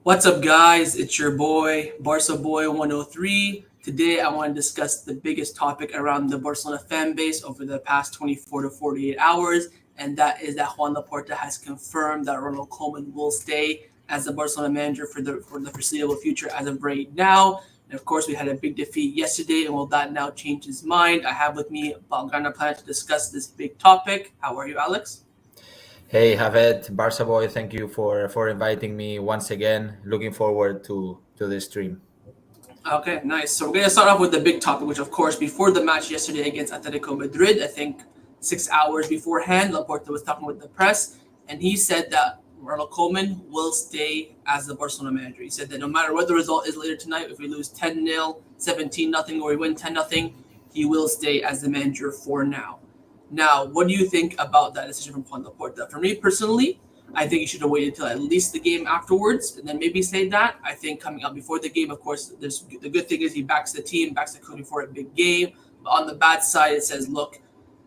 What's up, guys? It's your boy, Barca Boy 103. Today, I want to discuss the biggest topic around the Barcelona fan base over the past 24 to 48 hours, and that is that Joan Laporta has confirmed that Ronald Koeman will stay as the Barcelona manager for the foreseeable future as of right now. And of course, we had a big defeat yesterday, and will that now change his mind? I have with me Balgana Plan to discuss this big topic. How are you, Alex? Hey, Javed, Barca boy, thank you for inviting me once again. Looking forward to this stream. Okay, nice. So we're gonna start off with the big topic, which of course before the match yesterday against Atletico Madrid, I think 6 hours beforehand, Laporta was talking with the press, and he said that Ronald Koeman will stay as the Barcelona manager. He said that no matter what the result is later tonight, if we lose 10-0, 17-0, or we win 10-0, he will stay as the manager for now. Now, what do you think about that decision from Juan Laporta? For me personally, I think you should have waited till at least the game afterwards and then maybe say that. I think coming out before the game, of course, there's the good thing is he backs the team, backs the coach for a big game. But on the bad side, it says, look,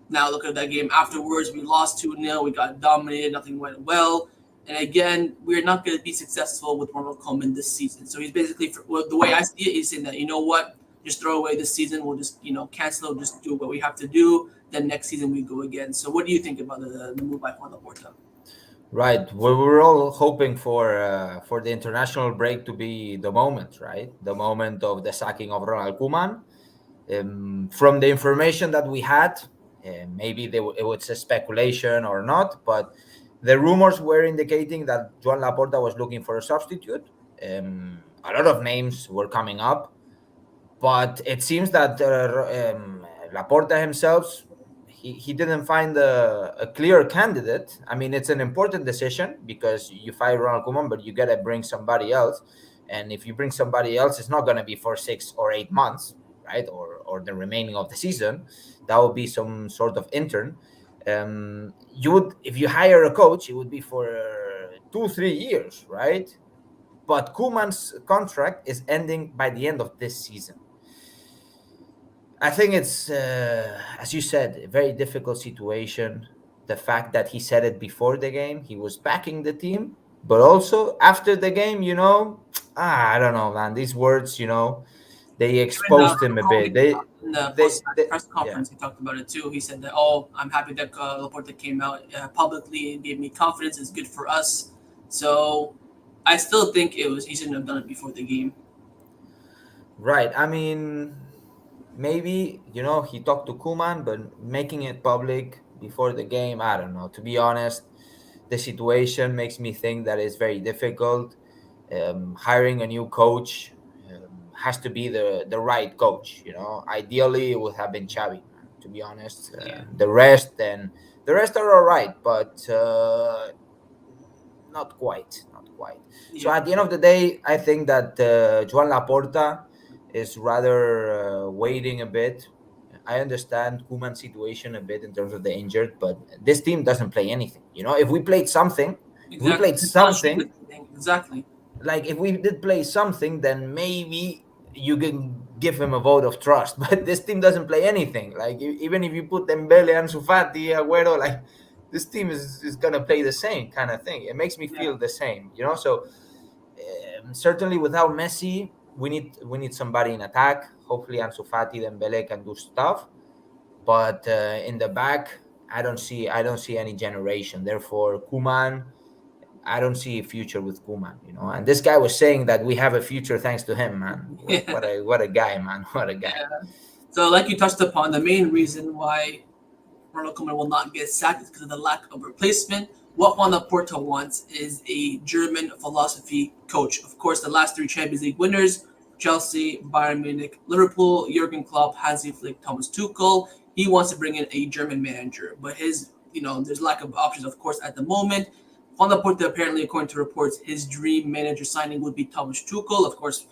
now look at that game afterwards. We lost 2-0. We got dominated. Nothing went well. And again, we're not going to be successful with Ronald Koeman this season. So he's basically, well, the way I see it, he's saying that, you know what, just throw away this season. We'll just, cancel, just do what we have to do. Then next season we go again. So what do you think about the move by Juan Laporta? Right, well, we were all hoping for the international break to be the moment, right? The moment of the sacking of Ronald Koeman. From the information that we had, maybe it was a speculation or not, but the rumors were indicating that Joan Laporta was looking for a substitute. A lot of names were coming up, but it seems that Laporta himself he didn't find a clear candidate. I mean, it's an important decision because you fire Ronald Koeman, but you gotta bring somebody else. And if you bring somebody else, it's not gonna be for 6 or 8 months, right? Or the remaining of the season. That would be some sort of intern. You would, if you hire a coach, it would be for 2 3 years, right? But Koeman's contract is ending by the end of this season. I think it's, as you said, a very difficult situation. The fact that he said it before the game, he was backing the team, but also after the game, I don't know, man. These words, they Even exposed him a bit. in the They, post-match they press yeah, conference, he talked about it too. He said that, "Oh, I'm happy that Laporta came out publicly and gave me confidence. It's good for us." So, I still think he shouldn't have done it before the game. right. I mean, maybe he talked to Kuman, but making it public before the game, I don't know. To be honest, the situation makes me think that it's very difficult. Hiring a new coach has to be the right coach. Ideally, it would have been Xavi. To be honest, Yeah, the rest are all right, but not quite. So yeah, at the end of the day, I think that Joan Laporta is rather waiting a bit. I understand Koeman's situation a bit in terms of the injured, but this team doesn't play anything. If we played something, if we exactly. played It's not showing something, anything. Exactly. like if we did play something, then maybe you can give him a vote of trust. But this team doesn't play anything. Like even if you put Dembele, Ansu Fati, Agüero, like this team is gonna play the same kind of thing. It makes me Yeah. feel the same. So certainly without Messi, we need somebody in attack. Hopefully Ansu Fati, Dembele can do stuff, but in the back, I don't see any generation. Therefore, Kuman, I don't see a future with Kuman. And this guy was saying that we have a future thanks to him, man. What, Yeah. what a what a guy, man. What a guy. Yeah. So, like you touched upon, the main reason why Ronald Koeman will not get sacked is because of the lack of replacement. What Juan Laporta wants is a German philosophy coach. Of course, the last three Champions League winners: Chelsea, Bayern Munich, Liverpool, Jurgen Klopp, Hansi Flick, Thomas Tuchel. He wants to bring in a German manager, but there's lack of options, of course, at the moment. Juan Laporta, apparently, according to reports, his dream manager signing would be Thomas Tuchel. Of course,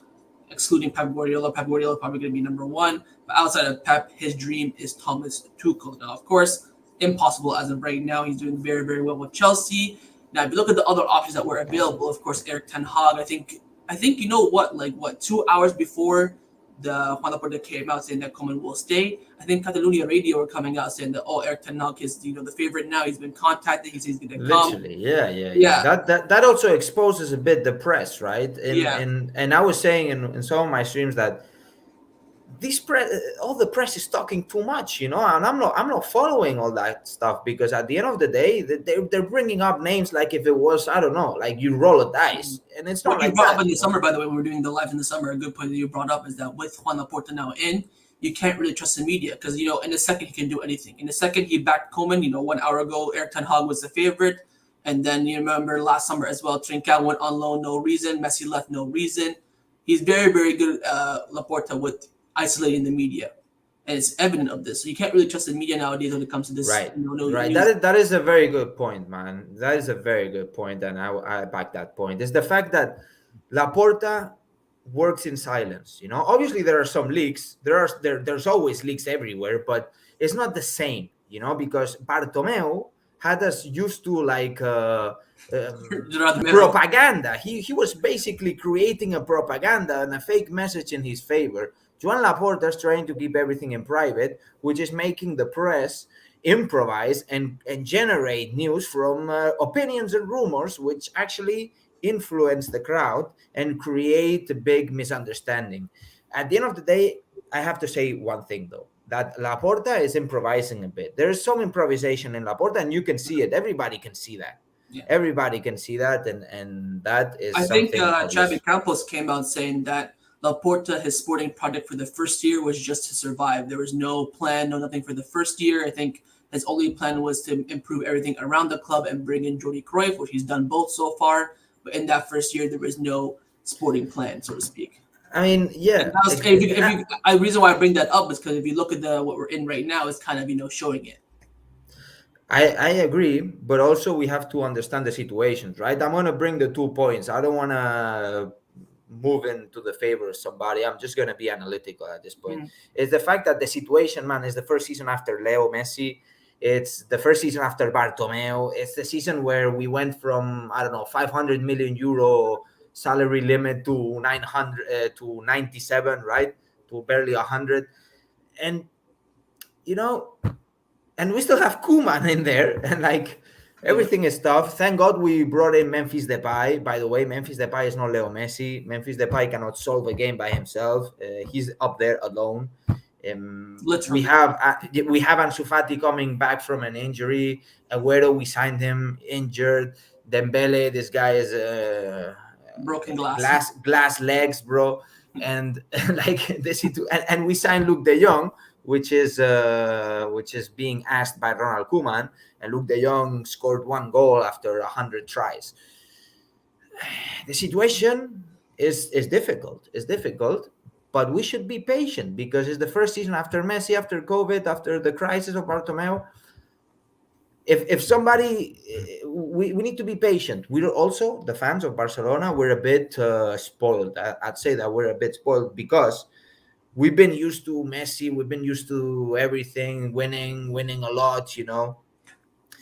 excluding Pep Guardiola. Pep Guardiola probably going to be number one. But outside of Pep, his dream is Thomas Tuchel. Now, of course, impossible as of right now. He's doing very, very well with Chelsea. Now, if you look at the other options that were available, of course, Eric Ten Hag. I think you know what, like what, 2 hours before the Juan Laporta came out saying that Koeman will stay. I think Catalonia Radio were coming out saying that Eric Ten Hag is the favorite now. He's been contacted. He says he's going to come. Literally, yeah. Yeah. That also exposes a bit the press, right? Yeah. And I was saying in some of my streams that this press, all the press is talking too much, and I'm not following all that stuff, because at the end of the day, they're bringing up names like if it was, I don't know, like you roll a dice, and it's not What you like brought that. up in the summer, by the way, when we were doing the live in the summer, a good point that you brought up is that with Juan Laporta now in, you can't really trust the media because, in a second he can do anything. In a second he backed Koeman. 1 hour ago, Eric Ten Hag was the favorite. And then you remember last summer as well, Trincao went on loan, no reason. Messi left, no reason. He's very, very good, Laporta, with isolating the media. And it's evident of this. So you can't really trust the media nowadays when it comes to this. Right. News. That is a very good point, man. That is a very good point, and I back that point. It's the fact that Laporta works in silence. Obviously there are some leaks. There's always leaks everywhere, but it's not the same. Because Bartomeu had us used to propaganda. He was basically creating a propaganda and a fake message in his favor. Joan Laporta is trying to keep everything in private, which is making the press improvise and generate news from opinions and rumors, which actually influence the crowd and create a big misunderstanding. At the end of the day, I have to say one thing, though, that Laporta is improvising a bit. There is some improvisation in Laporta, and you can see it. Everybody can see that. Yeah. Everybody can see that, and that is I something. think Xavi Campos came out saying that Laporta, his sporting project for the first year was just to survive. There was no plan, no nothing for the first year. I think his only plan was to improve everything around the club and bring in Jordi Cruyff, which he's done both so far. But in that first year, there was no sporting plan, so to speak. I mean, yeah. The reason why I bring that up is because if you look at what we're in right now, it's kind of showing it. I agree, but also we have to understand the situations, right? I'm gonna bring the 2 points. I don't wanna move into the favor of somebody. I'm just gonna be analytical at this point. It's the fact that the situation, man, is the first season after Leo Messi. It's the first season after Bartomeu. It's the season where we went from, I don't know, 500 million euro salary limit to 900 to 97, right? To barely 100. And and we still have Koeman in there, and everything is tough. Thank God we brought in Memphis Depay. By the way, Memphis Depay is not Leo Messi. Memphis Depay cannot solve a game by himself. He's up there alone. We have Ansu Fati coming back from an injury. Agüero, we signed him injured. Dembele, this guy is broken glass legs, bro. And and we signed Luke De Jong, which is being asked by Ronald Koeman, and Luke De Jong scored 1 goal after 100 tries. The situation is difficult. It's difficult, but we should be patient because it's the first season after Messi, after COVID, after the crisis of Bartomeu. If somebody, we need to be patient. We're also, the fans of Barcelona, we're a bit spoiled. I'd say that we're a bit spoiled because we've been used to Messi. We've been used to everything, winning a lot,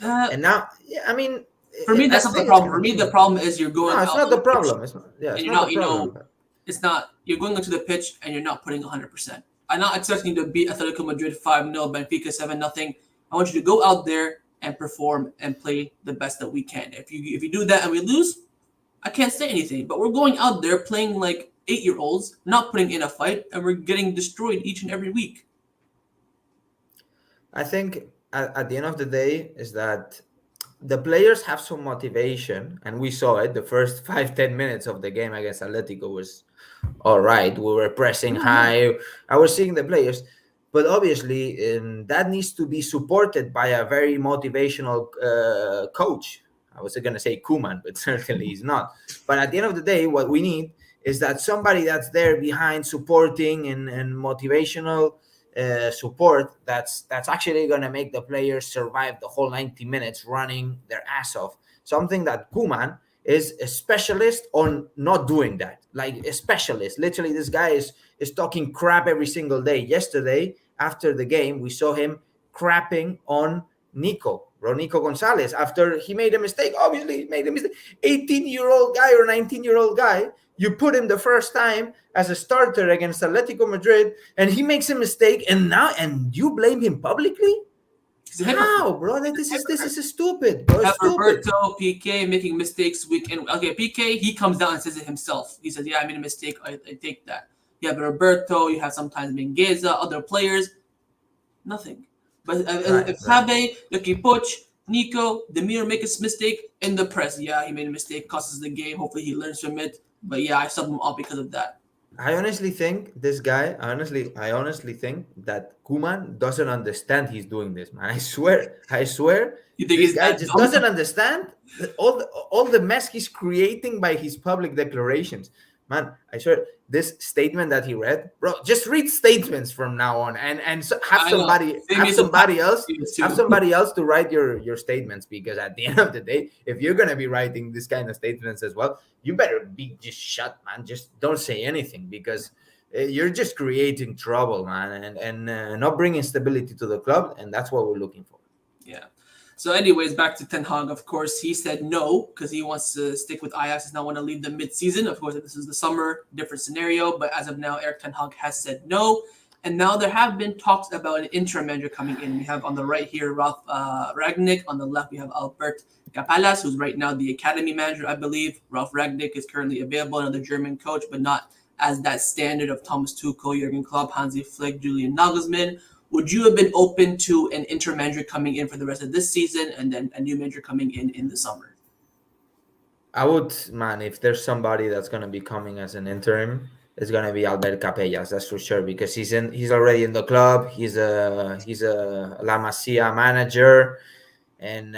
and now, I mean, for me, that's not the problem. For me, the problem is you're going. No, it's not the problem. It's not the problem. It's not. You're going into the pitch and you're not putting 100%. I'm not expecting you to beat Atletico Madrid 5-0, Benfica 7-0. I want you to go out there and perform and play the best that we can. If you do that and we lose, I can't say anything. But we're going out there playing like 8-year-olds, not putting in a fight, and we're getting destroyed each and every week. I think at the end of the day is that the players have some motivation, and we saw it. The first 5-10 minutes of the game against Atletico was all right. We were pressing high. I was seeing the players. But obviously, that needs to be supported by a very motivational coach. I was going to say Koeman, but certainly he's not. But at the end of the day, what we need is that somebody that's there behind supporting and motivational support that's actually going to make the players survive the whole 90 minutes running their ass off. Something that Koeman is a specialist on not doing that. Like a specialist. Literally, this guy is talking crap every single day. Yesterday, after the game, we saw him crapping on Nico Gonzalez after he made a mistake. Obviously, he made a mistake. 18-year-old guy or 19-year-old guy You put him the first time as a starter against Atletico Madrid, and he makes a mistake, and you blame him publicly? He's a hypocrite. How, bro? This is stupid, bro. Have It's stupid. Roberto, PK making mistakes week in. Okay, PK, he comes down and says it himself. He says, "Yeah, I made a mistake. I take that." You have Roberto. You have sometimes Mingueza, other players. Nothing. But Right, if right. Habe, Lucky Poch, Nico, Demir make a mistake in the press, yeah, he made a mistake, costs us the game. Hopefully he learns from it. But yeah, I subbed him off because of that. I honestly think this guy. I honestly think that Koeman doesn't understand he's doing this, man. I swear, You think this he's guy that just dumb? doesn't understand all the mess he's creating by his public declarations. Man, I swear, this statement that he read, bro. Just read statements from now on, and have I know. somebody Save have me some time somebody else have too. somebody else to write your statements, because at the end of the day, if you're gonna be writing this kind of statements as well, you better be just shut, man. Just don't say anything, because you're just creating trouble, man, and not bringing stability to the club, and that's what we're looking for. Yeah. So, anyways, back to Ten Hag. Of course, he said no because he wants to stick with Ajax. Does not want to leave them mid-season. Of course, if this is the summer, different scenario. But as of now, Eric Ten Hag has said no. And now there have been talks about an interim manager coming in. We have on the right here Ralph Ragnick. On the left, we have Albert Capalas, who's right now the academy manager, I believe. Ralph Ragnick is currently available, another German coach, but not as that standard of Thomas Tuchel, Jurgen Klopp, Hansi Flick, Julian Nagelsmann. Would you have been open to an interim manager coming in for the rest of this season and then a new manager coming in the summer? I would, man, if there's somebody that's gonna be coming as an interim, it's gonna be Albert Capellas, that's for sure, because he's already in the club. He's a La Masia manager, and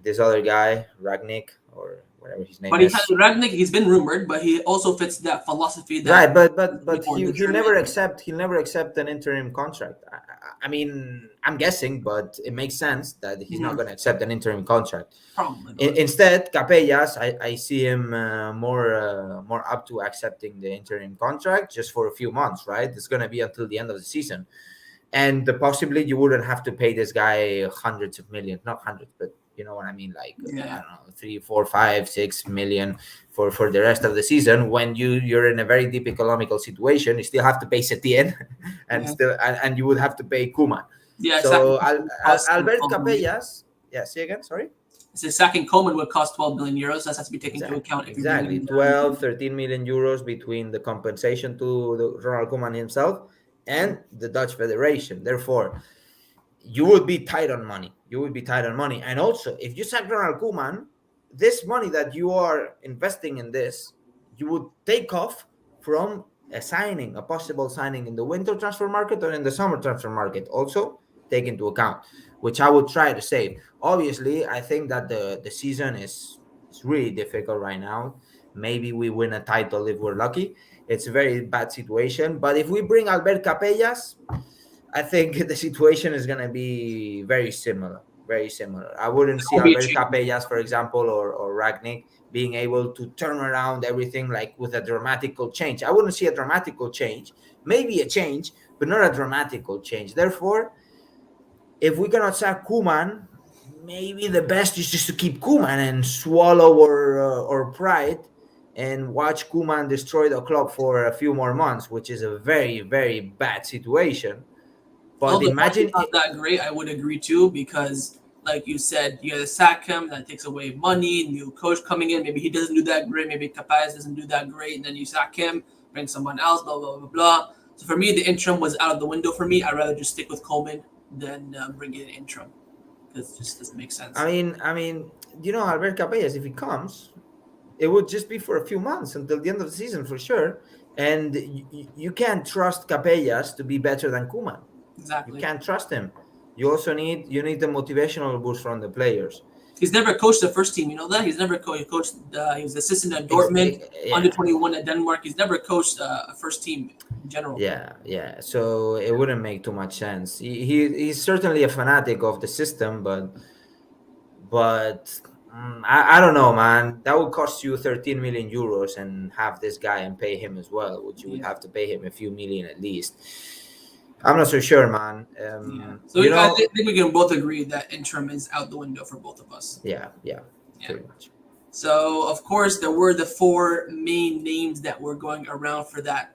this other guy, Ragnick, or whatever his name But he has is. Ragnick. He's been rumored, but he also fits that philosophy that Right, but for the he'll German. never accept an interim contract. I mean, I'm guessing, but it makes sense that he's not going to accept an interim contract. Probably. Instead, Capellas, I see him more up to accepting the interim contract just for a few months. Right, it's going to be until the end of the season, and possibly you wouldn't have to pay this guy hundreds of millions, not hundreds, but you know what I mean, like I Yeah. don't know, 3, 4, 5, 6 million for the rest of the season. When you're in a very deep economical situation, you still have to pay Setien, and Yeah. and you would have to pay Koeman. Yeah, So sacking cost Albert 12 million. Capellas, yeah, say again, sorry. So sacking Coleman would cost 12 million euros. That has to be taken into account if you're Exactly. bringing 12, 13 million euros between the compensation to the Ronald Koeman himself and the Dutch Federation. Therefore, you would be tight on money. You would be tight on money. And also, if you sack Ronald Koeman, this money that you are investing in this, you would take off from a possible signing in the winter transfer market or in the summer transfer market. Also, take into account, which I would try to save. Obviously, I think that the season is really difficult right now. Maybe we win a title if we're lucky. It's a very bad situation. But if we bring Albert Capellas, I think the situation is going to be very similar. Very similar. I wouldn't see won't be a Albert change. Capellas, for example, or Ragnick being able to turn around everything like with a dramatical change. I wouldn't see a dramatical change. Maybe a change, but not a dramatical change. Therefore, if we cannot sack Koeman, maybe the best is just to keep Koeman and swallow our pride and watch Koeman destroy the club for a few more months, which is a very, very bad situation. But Although the imagine money's not that great, I would agree too, because like you said, you gotta sack him, that takes away money, new coach coming in, maybe he doesn't do that great, maybe Capaz doesn't do that great, and then you sack him, bring someone else, blah blah blah blah. So for me, the interim was out of the window for me. I'd rather just stick with Coleman than bring in an interim. Because it just doesn't make sense. I mean, Albert Capellas, if he comes, it would just be for a few months until the end of the season for sure. And you can't trust Capellas to be better than Koeman. You Exactly. can't trust him. You need the motivational boost from the players. He's never coached the first team. You know that he's never coached. He was assistant at Dortmund, under Yeah, 21 at Denmark. He's never coached a first team in general. yeah. So it wouldn't make too much sense. He's certainly a fanatic of the system, but I don't know, man. That would cost you 13 million euros and have this guy and pay him as well, which you would Yeah. have to pay him a few million at least. I'm not so sure, man. Yeah. So I think we can both agree that interim is out the window for both of us. Yeah, Yeah. pretty much. So, of course, there were the four main names that were going around for that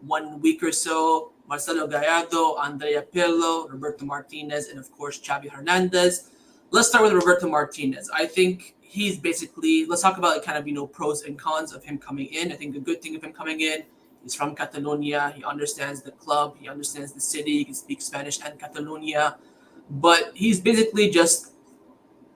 1 week or so: Marcelo Gallardo, Andrea Pirlo, Roberto Martinez, and of course, Xavi Hernandez. Let's start with Roberto Martinez. I think he's basically, let's talk about kind of, pros and cons of him coming in. I think the good thing of him coming in, he's from Catalonia. He understands the club. He understands the city. He can speak Spanish and Catalonia. But he's basically just,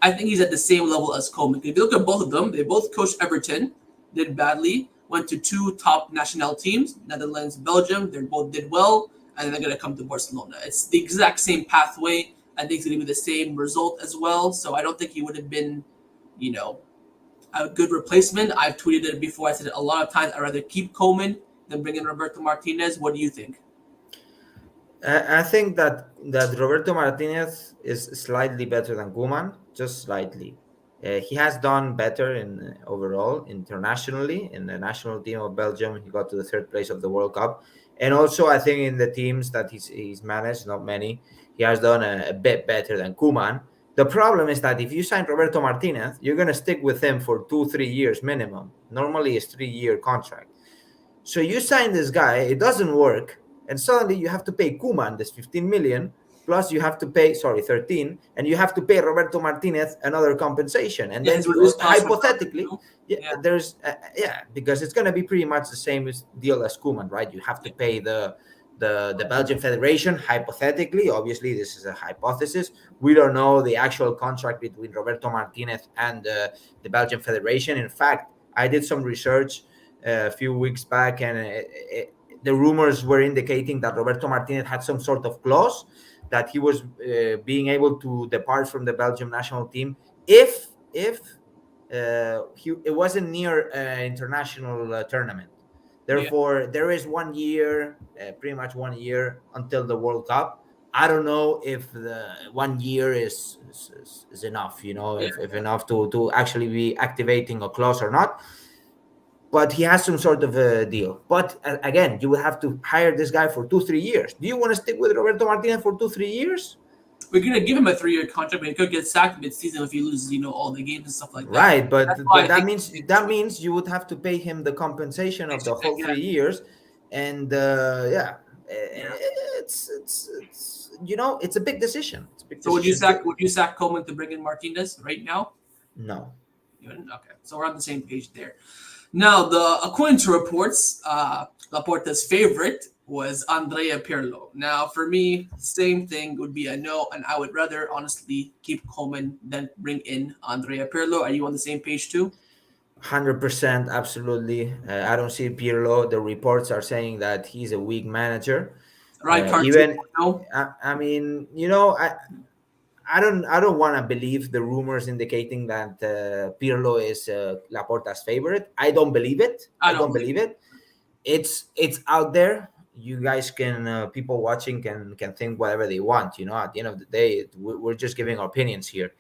I think he's at the same level as Koeman. If you look at both of them, they both coached Everton, did badly, went to two top national teams, Netherlands, Belgium. They both did well, and then they're going to come to Barcelona. It's the exact same pathway. I think it's going to be the same result as well. So I don't think he would have been, a good replacement. I've tweeted it before. I said it a lot of times. I'd rather keep Koeman than bring in Roberto Martinez. What do you think? I think that Roberto Martinez is slightly better than Koeman, just slightly. He has done better in overall internationally in the national team of Belgium. He got to the third place of the World Cup, and also I think in the teams that he's managed, not many, he has done a bit better than Koeman. The problem is that if you sign Roberto Martinez, you're gonna stick with him for 2-3 years minimum. Normally, it's 3-year contract. So you sign this guy, it doesn't work, and suddenly you have to pay Koeman this 15 million, plus you have to pay 13, and you have to pay Roberto Martinez another compensation, and then hypothetically, there's because it's going to be pretty much the same deal as Koeman, right? You have to pay the Belgian Federation, hypothetically. Obviously, this is a hypothesis. We don't know the actual contract between Roberto Martinez and the Belgian Federation. In fact, I did some research a few weeks back, and the rumors were indicating that Roberto Martinez had some sort of clause that he was being able to depart from the Belgium national team if it wasn't near an international tournament. Therefore, there is 1 year, pretty much 1 year until the World Cup. I don't know if the 1 year is enough, if enough to actually be activating a clause or not. But he has some sort of a deal. But again, you will have to hire this guy for 2-3 years. Do you want to stick with Roberto Martinez for 2-3 years? We're gonna give him a 3-year contract, but he could get sacked mid-season if he loses, all the games and stuff like that. Right, but that means you would have to pay him the compensation of the whole 3 years, and it's it's a big decision. So would you sack Koeman to bring in Martinez right now? No. Okay, so we're on the same page there. Now, according to reports, Laporta's favorite was Andrea Pirlo. Now, for me, same thing would be a no, and I would rather honestly keep Koeman than bring in Andrea Pirlo. Are you on the same page too? 100%, absolutely. I don't see Pirlo. The reports are saying that he's a weak manager. Right, I mean, I don't want to believe the rumors indicating that Pirlo is Laporta's favorite. I don't believe it. I don't believe it. It's out there. You guys can, people watching can think whatever they want. At the end of the day, we're just giving our opinions here.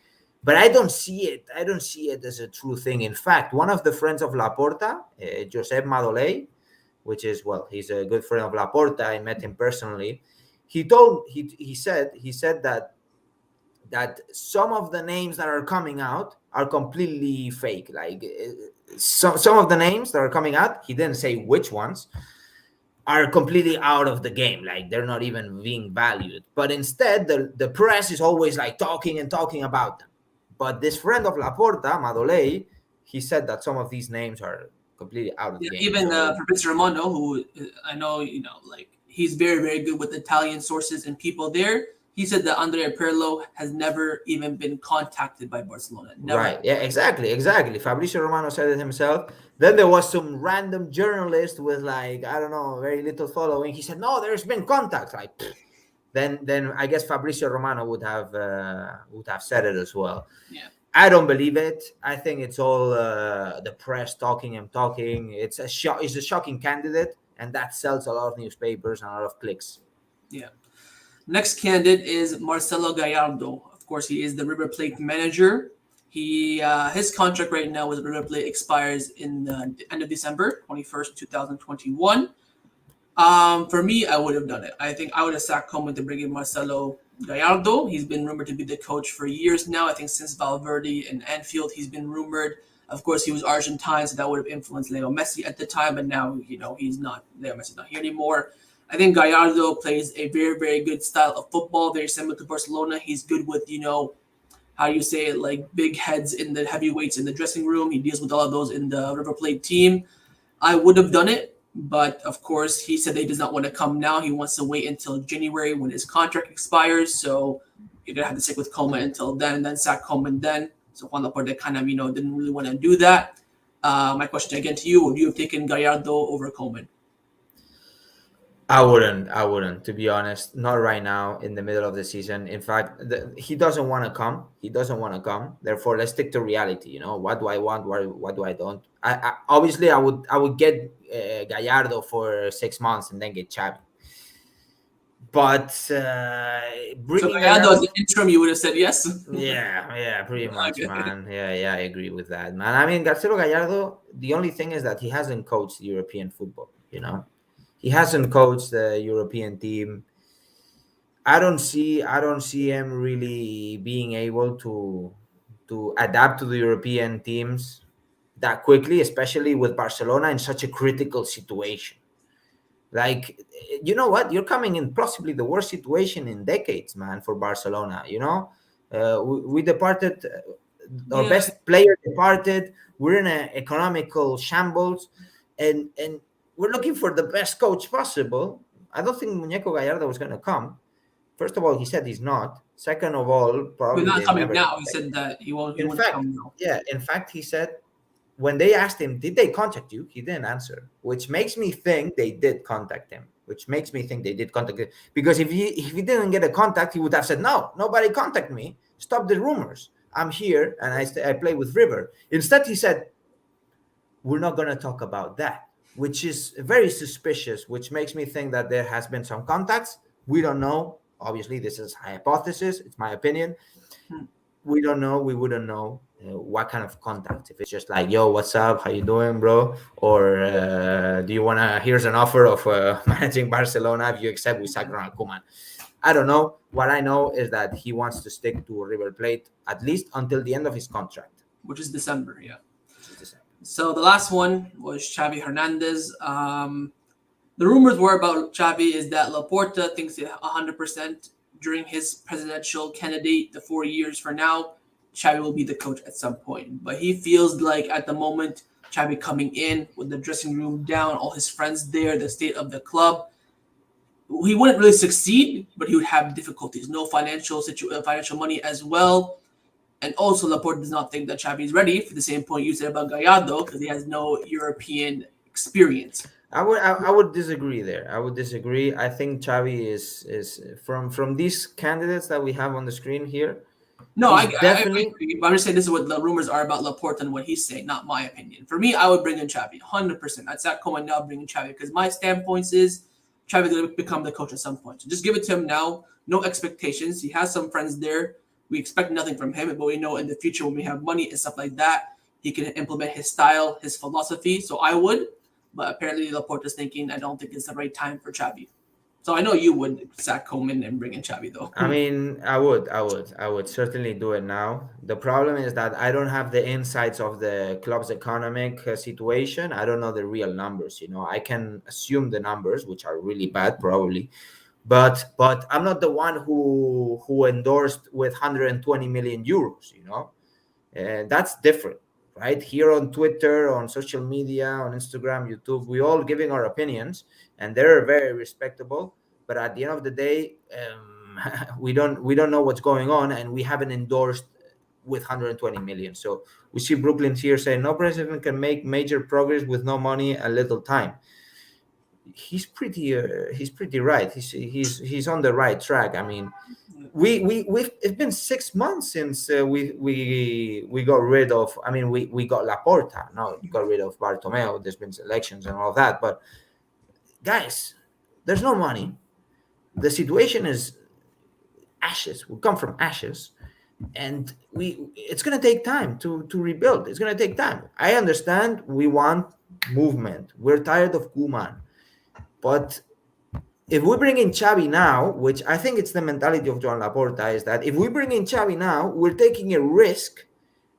But I don't see it. I don't see it as a true thing. In fact, one of the friends of Laporta, Josep Madolei, which is, he's a good friend of Laporta. I met him personally. He said that some of the names that are coming out are completely fake. Like some of the names that are coming out, he didn't say which ones, are completely out of the game. Like they're not even being valued. But instead, the press is always like talking about them. But this friend of Laporta, Madolei, he said that some of these names are completely out of the game. Even Fabrizio Romano, who I know, he's very, very good with Italian sources and people there. He said that Andrea Pirlo has never even been contacted by Barcelona. Never. Right. Yeah, exactly. Fabrizio Romano said it himself. Then there was some random journalist with I don't know, very little following. He said, no, there's been contact. Like, then I guess Fabrizio Romano would have said it as well. Yeah. I don't believe it. I think it's all the press talking and talking. It's a shocking candidate, and that sells a lot of newspapers and a lot of clicks. Yeah. Next candidate is Marcelo Gallardo. Of course, he is the River Plate manager. His contract right now with River Plate expires in the end of December 21st, 2021. For me, I would have done it. I think I would have sacked Koeman to bring in Marcelo Gallardo. He's been rumored to be the coach for years now. I think since Valverde and Anfield, he's been rumored. Of course, he was Argentine, so that would have influenced Leo Messi at the time, but now, he's not. Leo Messi's not here anymore. I think Gallardo plays a very, very good style of football, very similar to Barcelona. He's good with, how you say it, like big heads in the heavyweights in the dressing room. He deals with all of those in the River Plate team. I would have done it, but of course, he said that he does not want to come now. He wants to wait until January when his contract expires. So you're going to have to stick with Koeman until then, and then sack Koeman then. So Juan Laporta kind of, didn't really want to do that. My question again to you, would you have taken Gallardo over Koeman? I wouldn't, to be honest. Not right now in the middle of the season. In fact, he doesn't want to come. He doesn't want to come. Therefore, let's stick to reality. What do I want? What do I don't? Obviously, I would get Gallardo for 6 months and then get Xavi. But bringing Gallardo as an interim, you would have said yes. Yeah, pretty much, man. Yeah, I agree with that, man. I mean, Marcelo Gallardo. The only thing is that he hasn't coached European football. He hasn't coached the European team. I don't see him really being able to adapt to the European teams that quickly, especially with Barcelona in such a critical situation. Like, you know what? You're coming in possibly the worst situation in decades, man, for Barcelona. We departed, our best player departed. We're in an economical shambles, and we're looking for the best coach possible. I don't think Muñeco Gallardo was going to come. First of all, he said he's not. Second of all, probably not coming now. He said that he won't come now. Yeah, in fact, he said when they asked him, did they contact you? He didn't answer, which makes me think they did contact him. Because if he didn't get a contact, he would have said, no, nobody contacted me. Stop the rumors. I'm here and I play with River. Instead, he said, we're not going to talk about that, which is very suspicious, which makes me think that there has been some contacts. We don't know. Obviously, this is a hypothesis. It's my opinion. We don't know. We wouldn't know what kind of contact. If it's just like, yo, what's up? How you doing, bro? Or do you want to, here's an offer of managing Barcelona. If you accept, we sack Ronald Koeman. I don't know. What I know is that he wants to stick to River Plate at least until the end of his contract. Which is December, yeah. So the last one was Xavi Hernandez. The rumors were about Xavi is that Laporta thinks 100% during his presidential candidate, the 4 years for now, Xavi will be the coach at some point. But he feels like at the moment, Xavi coming in with the dressing room down, all his friends there, the state of the club, he wouldn't really succeed, but he would have difficulties. No financial money as well. And also, Laporta does not think that Xavi is ready for the same point you said about Gallardo because he has no European experience. I would disagree there. I think Xavi is from these candidates that we have on the screen here. No, I agree. But I'm just saying this is what the rumors are about Laporta and what he's saying, not my opinion. For me, I would bring in Xavi, 100%. I'd sack Koeman now, bring in Xavi because my standpoint is Xavi going to become the coach at some point. So just give it to him now. No expectations. He has some friends there. We expect nothing from him, but we know in the future when we have money and stuff like that, he can implement his style, his philosophy. So I would. But apparently Laporta's thinking, I don't think it's the right time for Xavi. So I know you would sack Koeman and bring in Xavi, though. I mean, I would certainly do it now. The problem is that I don't have the insights of the club's economic situation. I don't know the real numbers. I can assume the numbers, which are really bad, probably. But I'm not the one who endorsed with 120 million euros. That's different. Right here on Twitter, on social media, on Instagram, YouTube, we all giving our opinions, and they're very respectable. But at the end of the day, we don't know what's going on, and we haven't endorsed with 120 million. So we see Brooklyn's here saying no president can make major progress with no money and little time. He's pretty right. He's on the right track. I mean, it's been 6 months since we got rid of. I mean, we got Laporta. Now we got rid of Bartomeu. There's been elections and all that. But guys, there's no money. The situation is ashes. We come from ashes, and it's gonna take time to rebuild. It's gonna take time. I understand. We want movement. We're tired of Koeman. But if we bring in Xavi now, which I think it's the mentality of Joan Laporta, is that if we bring in Xavi now, we're taking a risk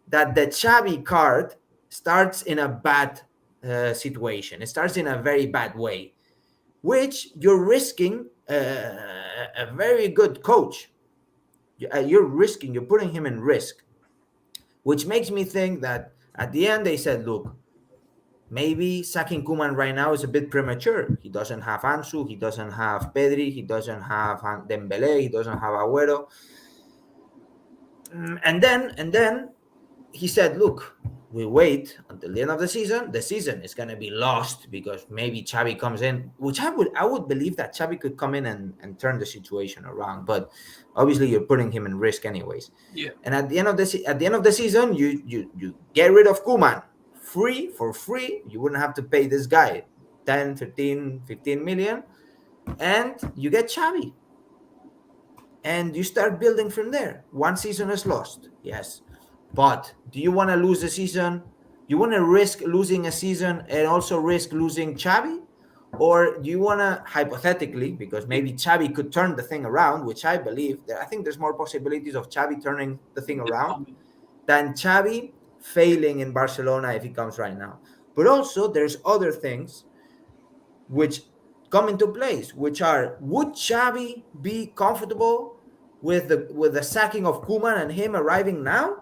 that the Xavi card starts in a bad situation. It starts in a very bad way, which you're risking a very good coach. You're putting him in risk, which makes me think that at the end they said, look, maybe sacking Koeman right now is a bit premature. He doesn't have Ansu, he doesn't have Pedri, he doesn't have Dembele, he doesn't have Agüero. And then he said, look, we wait until the end of the season. The season is going to be lost because maybe Xavi comes in, which I would believe that Xavi could come in and turn the situation around. But obviously, you're putting him in risk anyways. Yeah. And at the end of the season, you get rid of Koeman for free. You wouldn't have to pay this guy 10, 15, 15 million, and you get Xavi. And you start building from there. One season is lost, yes. But do you want to lose a season? You want to risk losing a season and also risk losing Xavi? Or do you want to, hypothetically, because maybe Xavi could turn the thing around, which I believe, that I think there's more possibilities of Xavi turning the thing around than Xavi failing in Barcelona if he comes right now. But also, there's other things which come into place, which are, would Xavi be comfortable with the sacking of Koeman and him arriving now?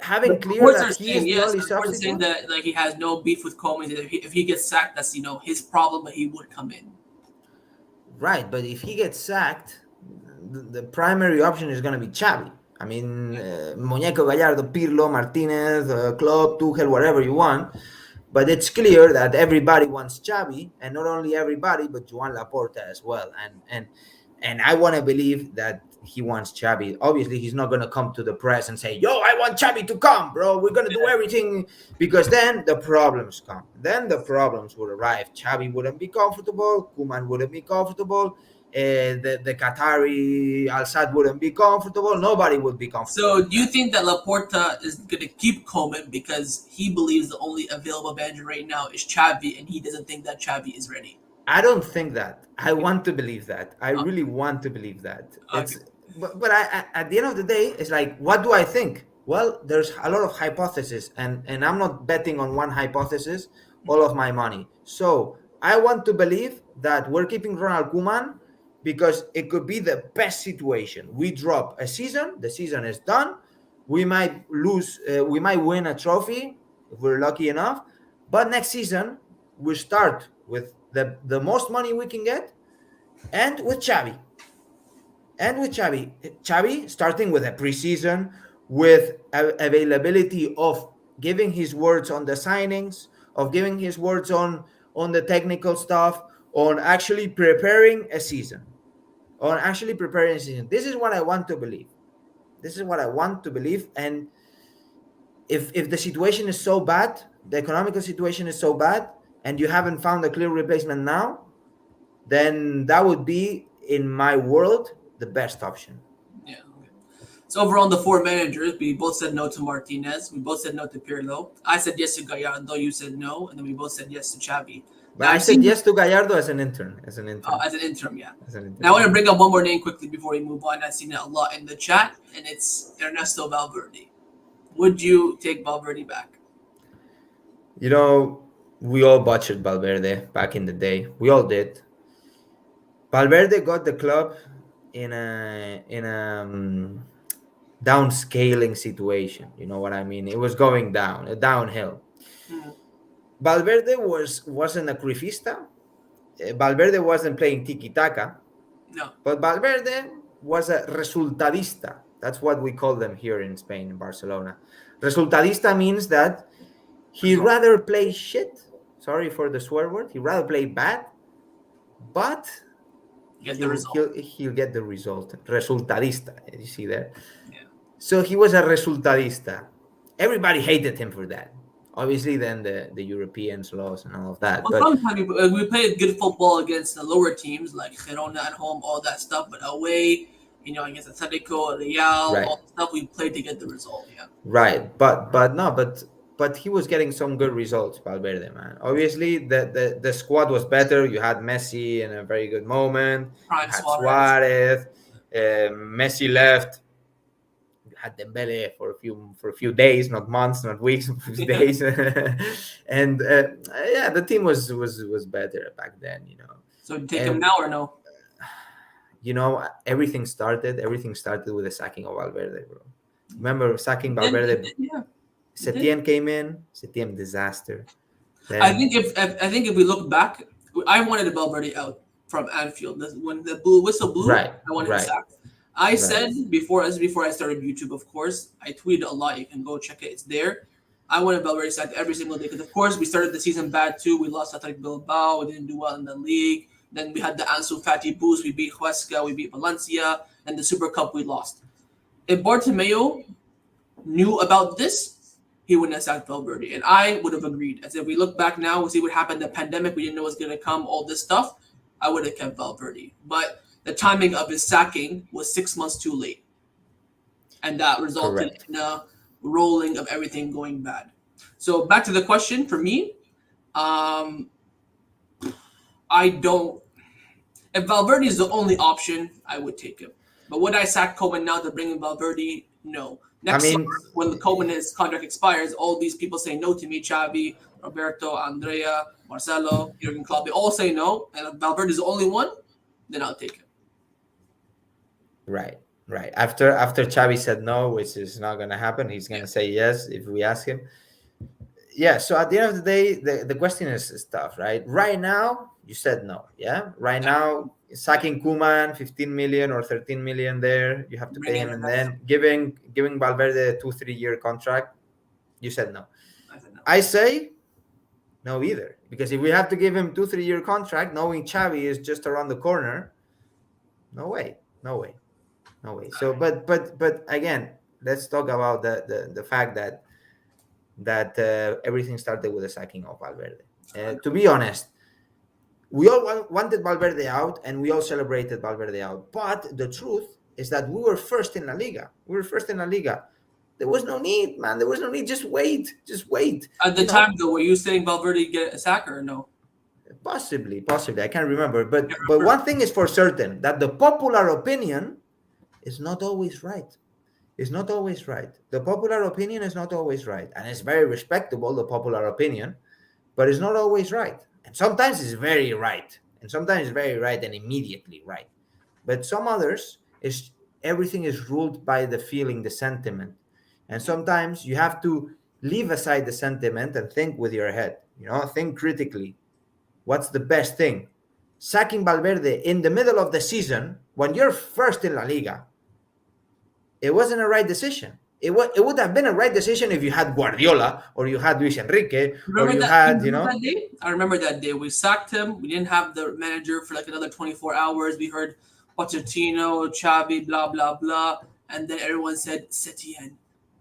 Having clear that he is the only Laporta's saying substitute? that like he has no beef with Koeman. If he gets sacked, that's his problem, but he would come in. Right, but if he gets sacked, the primary option is going to be Xavi. I mean, Muñeco, Gallardo, Pirlo, Martinez, Klopp, Tuchel, whatever you want. But it's clear that everybody wants Xavi, and not only everybody, but Joan Laporta as well. And I want to believe that he wants Xavi. Obviously, he's not going to come to the press and say, "Yo, I want Xavi to come, bro. We're going to do everything," because then the problems come. Then the problems would arrive. Xavi wouldn't be comfortable. Koeman wouldn't be comfortable. The Qatari Al Sadd wouldn't be comfortable. Nobody would be comfortable. So, do you think that Laporta is going to keep Koeman because he believes the only available manager right now is Xavi, and he doesn't think that Xavi is ready? I don't think that. I want to believe that. I really want to believe that. Okay. But at the end of the day, it's like, what do I think? Well, there's a lot of hypotheses, and I'm not betting on one hypothesis all of my money. So I want to believe that we're keeping Ronald Koeman because it could be the best situation. We drop a season, the season is done. We might lose, we might win a trophy if we're lucky enough. But next season, we start with the most money we can get, and with Xavi. Xavi starting with a preseason, with availability of giving his words on the signings, of giving his words on the technical stuff, on actually preparing a season. This is what I want to believe. And if the situation is so bad, the economical situation is so bad, and you haven't found a clear replacement now, then that would be, in my world, the best option. Yeah. Okay. So overall, the four managers, we both said no to Martinez. We both said no to Pirlo. I said yes to Gallardo. You said no, and then we both said yes to Xavi. But I said yes to Gallardo as an intern. As an interim, yeah. Intern. Now I want to bring up one more name quickly before we move on. I've seen it a lot in the chat, and it's Ernesto Valverde. Would you take Valverde back? We all butchered Valverde back in the day. We all did. Valverde got the club in a downscaling situation. You know what I mean? It was going downhill. Valverde wasn't a crifista. Valverde wasn't playing tiki-taka. No. But Valverde was a resultadista. That's what we call them here in Spain, in Barcelona. Resultadista means that he'd rather play shit. Sorry for the swear word. He'd rather play bad, but he'll get the result. Resultadista. You see there? Yeah. So he was a resultadista. Everybody hated him for that. Obviously, then the Europeans lost and all of that. Well, sometimes we played good football against the lower teams like Girona at home, all that stuff. But away, against Atletico, Real, right. all the stuff we played to get the result. Yeah. Right, but he was getting some good results, Valverde, man. Obviously, the squad was better. You had Messi in a very good moment. Prime you had Suarez. Messi left. You had Dembele for a few days, not months, not weeks, for days, and yeah, the team was better back then, you know. So take him And now or no? you know, everything started with the sacking of Valverde, bro. Remember sacking It Valverde? did, yeah. It did. Setien came in. Setien disaster. I Then think if we look back, I wanted Valverde out from Anfield. When the blue whistle blew, right, I wanted him right, sacked. I right. said before I started YouTube, of course, I tweeted a lot. You can go check it; it's there. I wanted Valverde sacked every single day because, of course, we started the season bad too. We lost Athletic Bilbao. We didn't do well in the league. Then we had the Ansu Fati boost. We beat Huesca. We beat Valencia. And the Super Cup we lost. If Bartomeu knew about this, he wouldn't have sacked Valverde. And I would have agreed. As if we look back now, we see what happened, the pandemic, we didn't know was going to come, all this stuff, I would have kept Valverde. But the timing of his sacking was 6 months too late. And that resulted Correct. in a rolling of everything going bad. So back to the question for me, um, I don't. If Valverde is the only option, I would take him. But would I sack Koeman now to bring in Valverde? No. I Next summer, mean, when the Koeman his contract expires, all these people say no to me: Xavi, Roberto, Andrea, Marcelo, Jurgen Klopp. They all say no, and if Valverde is the only one, then I'll take him. right, right. After Xavi said no, which is not gonna happen, he's Yeah, gonna say yes if we ask him. Yeah. So at the end of the day, the question is tough, right? Right now, you said no. Yeah. Right yeah. now, sacking Koeman, 15 million or 13 million there, you have to Bring pay in him, and Hernandez. then giving Valverde a 2-3 year contract. You said no. I said no. I say no either, because if we have to give him 2-3 year contract, knowing Xavi is just around the corner, no way, no way, no way. So, but again, let's talk about the fact that everything started with the sacking of Valverde. To be honest, we all wanted Valverde out, and we all celebrated Valverde out. But the truth is that we were first in La Liga. We were first in La Liga. There was no need, man. There was no need. Just wait. Just wait. At the You time, know, though, were you saying Valverde get a sack or no? possibly. I can't remember. I But remember. one thing is for certain, that the popular opinion is not always right. It's not always right. The popular opinion is not always right. And it's very respectable, the popular opinion, but it's not always right. And sometimes it's very right. And sometimes it's very right and immediately right. But some others is everything is ruled by the feeling, the sentiment. And sometimes you have to leave aside the sentiment and think with your head, think critically. What's the best thing? Sacking Valverde in the middle of the season when you're first in La Liga, it wasn't a right decision. It would have been a right decision if you had Guardiola or you had Luis Enrique or Remember you that? had, Remember that day? I remember that day. We sacked him. We didn't have the manager for like another 24 hours. We heard Pochettino, Xavi, blah blah blah, and then everyone said Setien.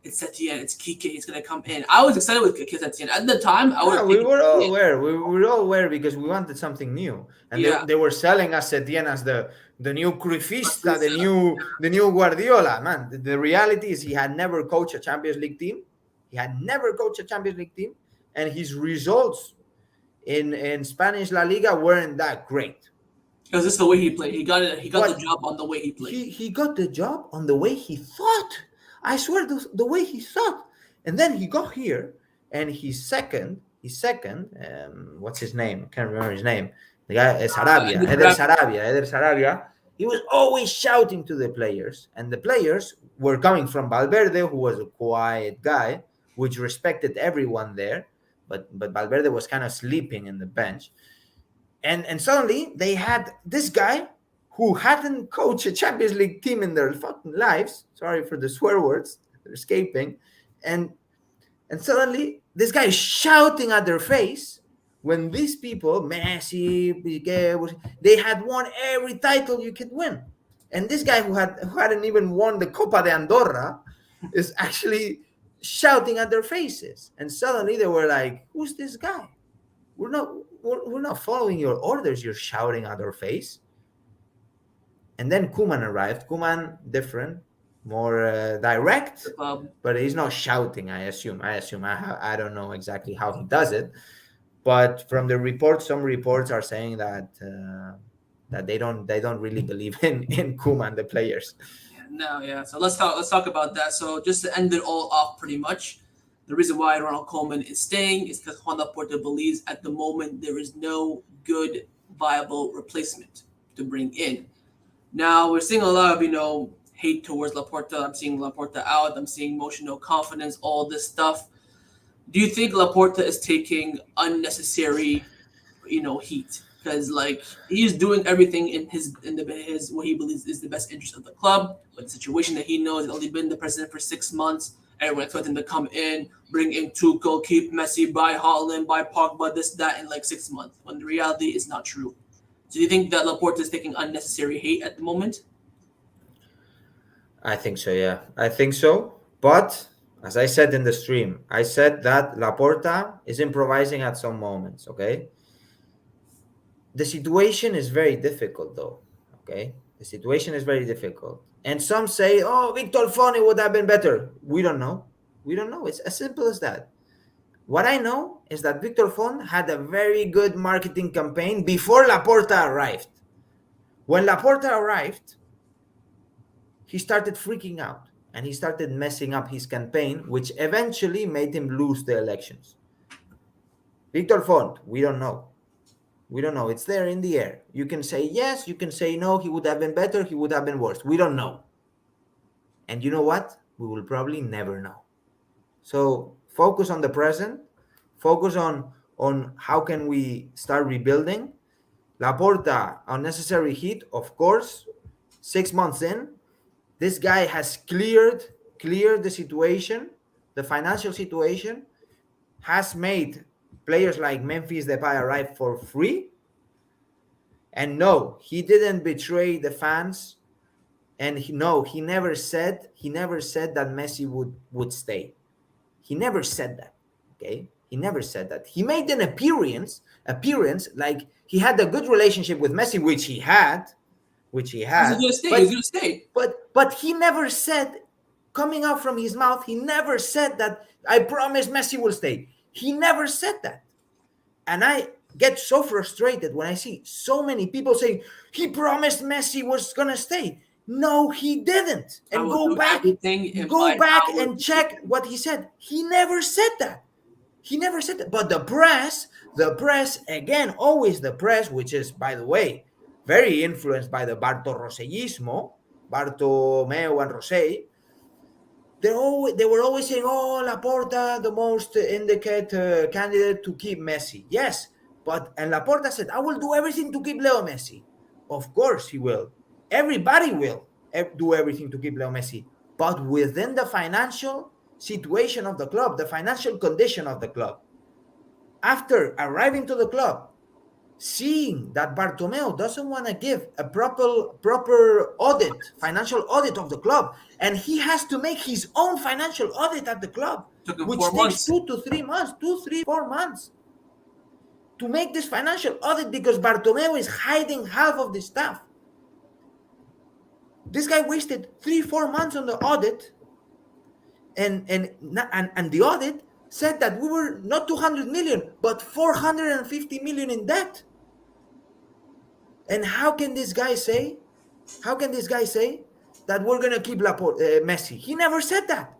It's Setien. It's Kike. It's gonna come in. I was excited with Kike Setien at the time. I would Yeah, have we taken were all Setien. aware. We were all aware because we wanted something new, and Yeah, they were selling us Setien as the new Cruyffista, Marcelo. the new Guardiola. Man, the reality is he had never coached a Champions League team. He had never coached a Champions League team, and his results in Spanish La Liga weren't that great. Because this is the way he played. He got it. He got the But job on the way he played. he got the job on the way he thought. I swear, the way he thought. And then he got here, and what's his name? I can't remember his name. The guy is Sarabia, Eder Sarabia. He was always shouting to the players, and the players were coming from Valverde, who was a quiet guy, which respected everyone there, but Valverde was kind of sleeping in the bench. And suddenly they had this guy who hadn't coached a Champions League team in their fucking lives. Sorry for the swear words, they're escaping. And suddenly this guy is shouting at their face when these people, Messi, Piqué, they had won every title you could win. And this guy who hadn't even won the Copa de Andorra is actually shouting at their faces. And suddenly they were like, who's this guy? We're not following your orders. You're shouting at our face. And then Koeman arrived. Koeman different, more direct, but he's not shouting. I assume. I don't know exactly how he does it, but from the reports, some reports are saying that they don't really believe in Koeman, the players. No, yeah. So let's talk about that. So just to end it all off, pretty much, the reason why Ronald Koeman is staying is because Juan Laporta believes at the moment there is no good viable replacement to bring in. Now we're seeing a lot of hate towards Laporta. I'm seeing Laporta out. I'm seeing emotional confidence, all this stuff. Do you think Laporta is taking unnecessary heat? Because like he's doing everything in his what he believes is the best interest of the club, but the situation that he knows he's only been the president for 6 months. Everyone expects him to come in, bring in Tuchel, keep Messi, buy Holland, buy Pogba, this that in like 6 months. When the reality is not true. So do you think that Laporta is taking unnecessary hate at the moment? I think so, yeah. I think so. But as I said in the stream, I said that Laporta is improvising at some moments, okay? The situation is very difficult, though, okay? The situation is very difficult. And some say, oh, Victor Foni would have been better. We don't know. We don't know. It's as simple as that. What I know is that Victor Font had a very good marketing campaign before Laporta arrived. When Laporta arrived, he started freaking out and he started messing up his campaign, which eventually made him lose the elections. Victor Font, we don't know. We don't know. It's there in the air. You can say yes, you can say no. He would have been better, he would have been worse. We don't know. And you know what? We will probably never know. So focus on the present. Focus on how can we start rebuilding. Laporta, unnecessary heat, of course. 6 months in, this guy has cleared the situation, the financial situation, has made players like Memphis Depay arrive for free. And no, he didn't betray the fans. And he never said that Messi would stay. He never said that. Okay, he never said that. He made an appearance like he had a good relationship with Messi, which he had, He's gonna stay. but He's gonna stay. but he never said, coming out from his mouth, he never said that I promise Messi will stay. He never said that. And I get so frustrated when I see so many people saying he promised Messi was gonna stay. No, he didn't. And go back and check what he said. He never said that. He never said that. But the press, again, always the press, which is, by the way, very influenced by the Bartomeu and Rosell, they were always saying, oh, Laporta, the most indicated candidate to keep Messi. Yes, and Laporta said, I will do everything to keep Leo Messi. Of course he will. Everybody will do everything to keep Leo Messi. But within the financial situation of the club, the financial condition of the club, after arriving to the club, seeing that Bartomeu doesn't want to give a proper audit, financial audit of the club, and he has to make his own financial audit at the club, which takes 2 to 3 months, 4 months to make this financial audit because Bartomeu is hiding half of the staff. This guy wasted 3-4 months on the audit, and the audit said that we were not 200 million, but 450 million in debt. And how can this guy say that we're gonna keep Messi? He never said that.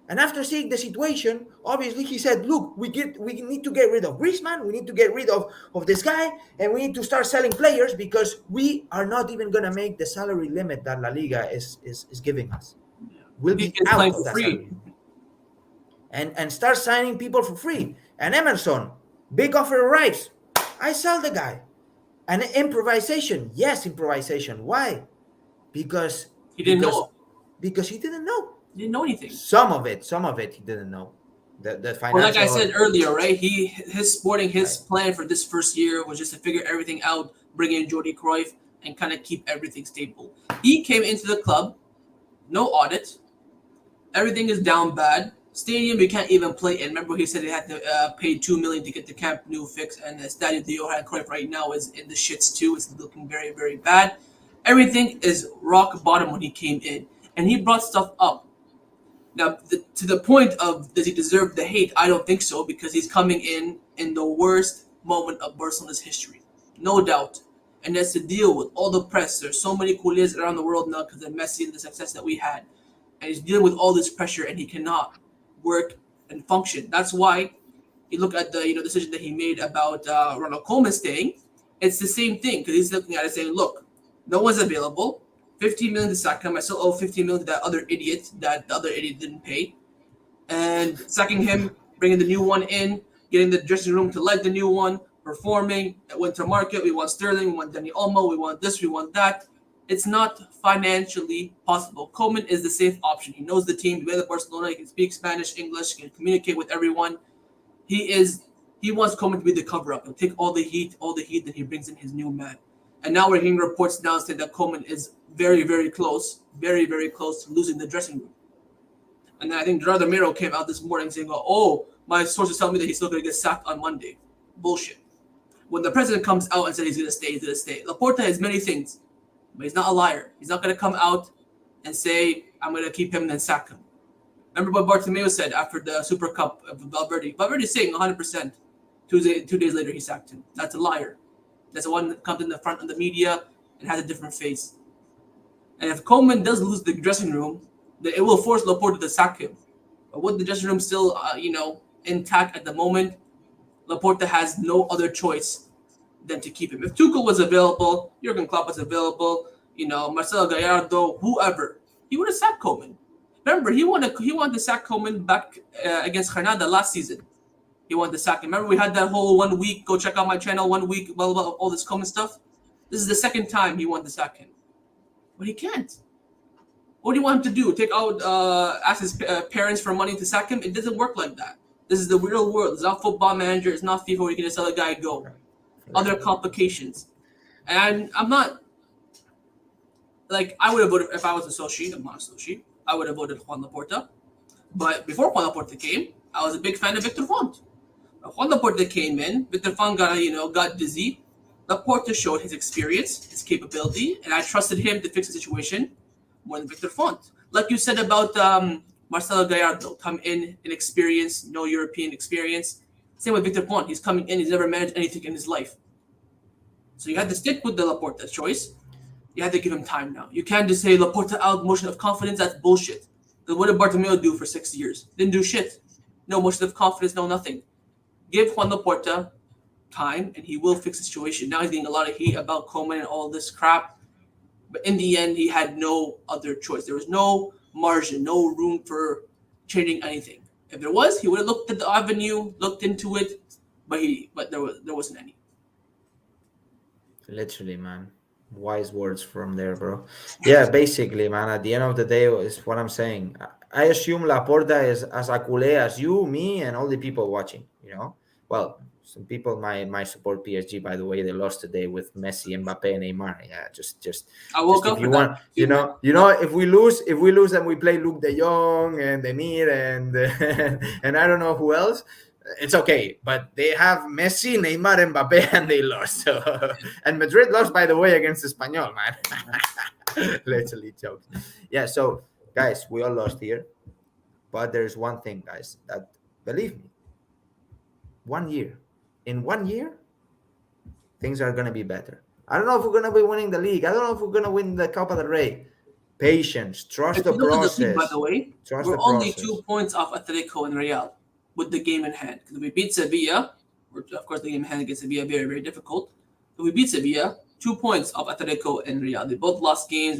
And after seeing the situation, obviously he said, look, we need to get rid of Griezmann, we need to get rid of this guy, and we need to start selling players because we are not even gonna make the salary limit that La Liga is giving us. We'll be out of that salary. And start signing people for free. And Emerson, big offer arrives. I sell the guy. And improvisation. Yes, improvisation. Why? Because he didn't know. Because he didn't know. He didn't know anything. Some of it he didn't know. The financial. Well, like I said earlier, right? His plan for this first year was just to figure everything out, bring in Jordi Cruyff, and kind of keep everything stable. He came into the club, no audit. Everything is down bad. Stadium you can't even play in. Remember he said he had to pay $2 million to get the Camp Nou fixed, and the Stadio de Johan Cruyff right now is in the shits too. It's looking very, very bad. Everything is rock bottom when he came in, and he brought stuff up. Now, to the point of does he deserve the hate? I don't think so because he's coming in the worst moment of Barcelona's history, no doubt. and has to deal with all the press. There's so many culés around the world now because of Messi and the success that we had, and he's dealing with all this pressure, and he cannot work and function. That's why you look at the decision that he made about Ronald Koeman staying. It's the same thing because he's looking at it saying, look, no one's available. 15 million to sack him. I still owe 15 million to that other idiot that the other idiot didn't pay. And sacking him, bringing the new one in, getting the dressing room to like the new one, performing at winter market. We want Sterling, we want Dani Olmo, we want this, we want that. It's not financially possible. Koeman is the safe option. He knows the team. He played at Barcelona. He can speak Spanish, English. He can communicate with everyone. He wants Koeman to be the cover-up. He'll take all the heat, then he brings in his new man. And now we're hearing reports now saying that Koeman is very, very close to losing the dressing room. And then I think Gerardo Miro came out this morning saying, oh, my sources tell me that he's still going to get sacked on Monday. Bullshit. When the president comes out and says he's going to stay, he's going to stay. Laporta has many things, but he's not a liar. He's not going to come out and say, I'm going to keep him and then sack him. Remember what Bartomeu said after the Super Cup of Valverde? Valverde's saying 100%. 2 days later, he sacked him. That's a liar. That's the one that comes in the front of the media and has a different face. And if Koeman does lose the dressing room, then it will force Laporta to sack him. But with the dressing room still, intact at the moment, Laporta has no other choice than to keep him. If Tuchel was available, Jurgen Klopp was available, Marcelo Gallardo, whoever, he would have sacked Koeman. Remember, he wanted to sack Koeman back against Granada last season. He wanted to sack him. Remember, we had that whole 1 week, go check out my channel, 1 week, blah, blah, blah, all this Koeman stuff. This is the second time he wanted to sack him. But he can't. What do you want him to do? Take out, ask his parents for money to sack him? It doesn't work like that. This is the real world. It's not Football Manager. It's not FIFA where you can just tell a guy go. Other complications. And I'm not, I would have voted, if I was a Sochi, I'm not a Sochi, I would have voted Juan Laporta. But before Juan Laporta came, I was a big fan of Victor Font. Juan Laporta came in, Victor Font got dizzy. Laporta showed his experience, his capability, and I trusted him to fix the situation more than Victor Font. Like you said about Marcelo Gallardo, come in experience, no European experience. Same with Victor Font. He's coming in, he's never managed anything in his life. So you had to stick with the Laporta choice. You had to give him time now. You can't just say Laporta out, motion of confidence. That's bullshit. Because what did Bartomeu do for 6 years? Didn't do shit. No motion of confidence, no nothing. Give Juan Laporta time, and he will fix the situation. Now he's getting a lot of heat about Koeman and all this crap. But in the end, he had no other choice. There was no margin, no room for changing anything. If there was, he would have looked at the avenue, looked into it, but there wasn't any. Literally, man. Wise words from there, bro. Yeah, basically, man, at the end of the day is what I'm saying. I assume Laporta is as a culé as you, me, and all the people watching, Well, some people might support PSG, by the way. They lost today with Messi, Mbappe, and Neymar. Yeah, just I woke up if you for want, that. if we lose and we play Luke De Jong and Demir and and I don't know who else, it's okay. But they have Messi, Neymar, Mbappe, and they lost. So, and Madrid lost, by the way, against Espanyol, man. Literally jokes. Yeah, so guys, we all lost here. But there's one thing, guys, that believe me, 1 year. In 1 year, things are going to be better. I don't know if we're going to be winning the league. I don't know if we're going to win the Copa del Rey. Patience. Trust the process. The league, by the way, we're only 2 points off Atletico and Real with the game in hand. Because if we beat Sevilla, of course, the game in hand against Sevilla very, very difficult. If we beat Sevilla, 2 points off Atletico and Real. They both lost games.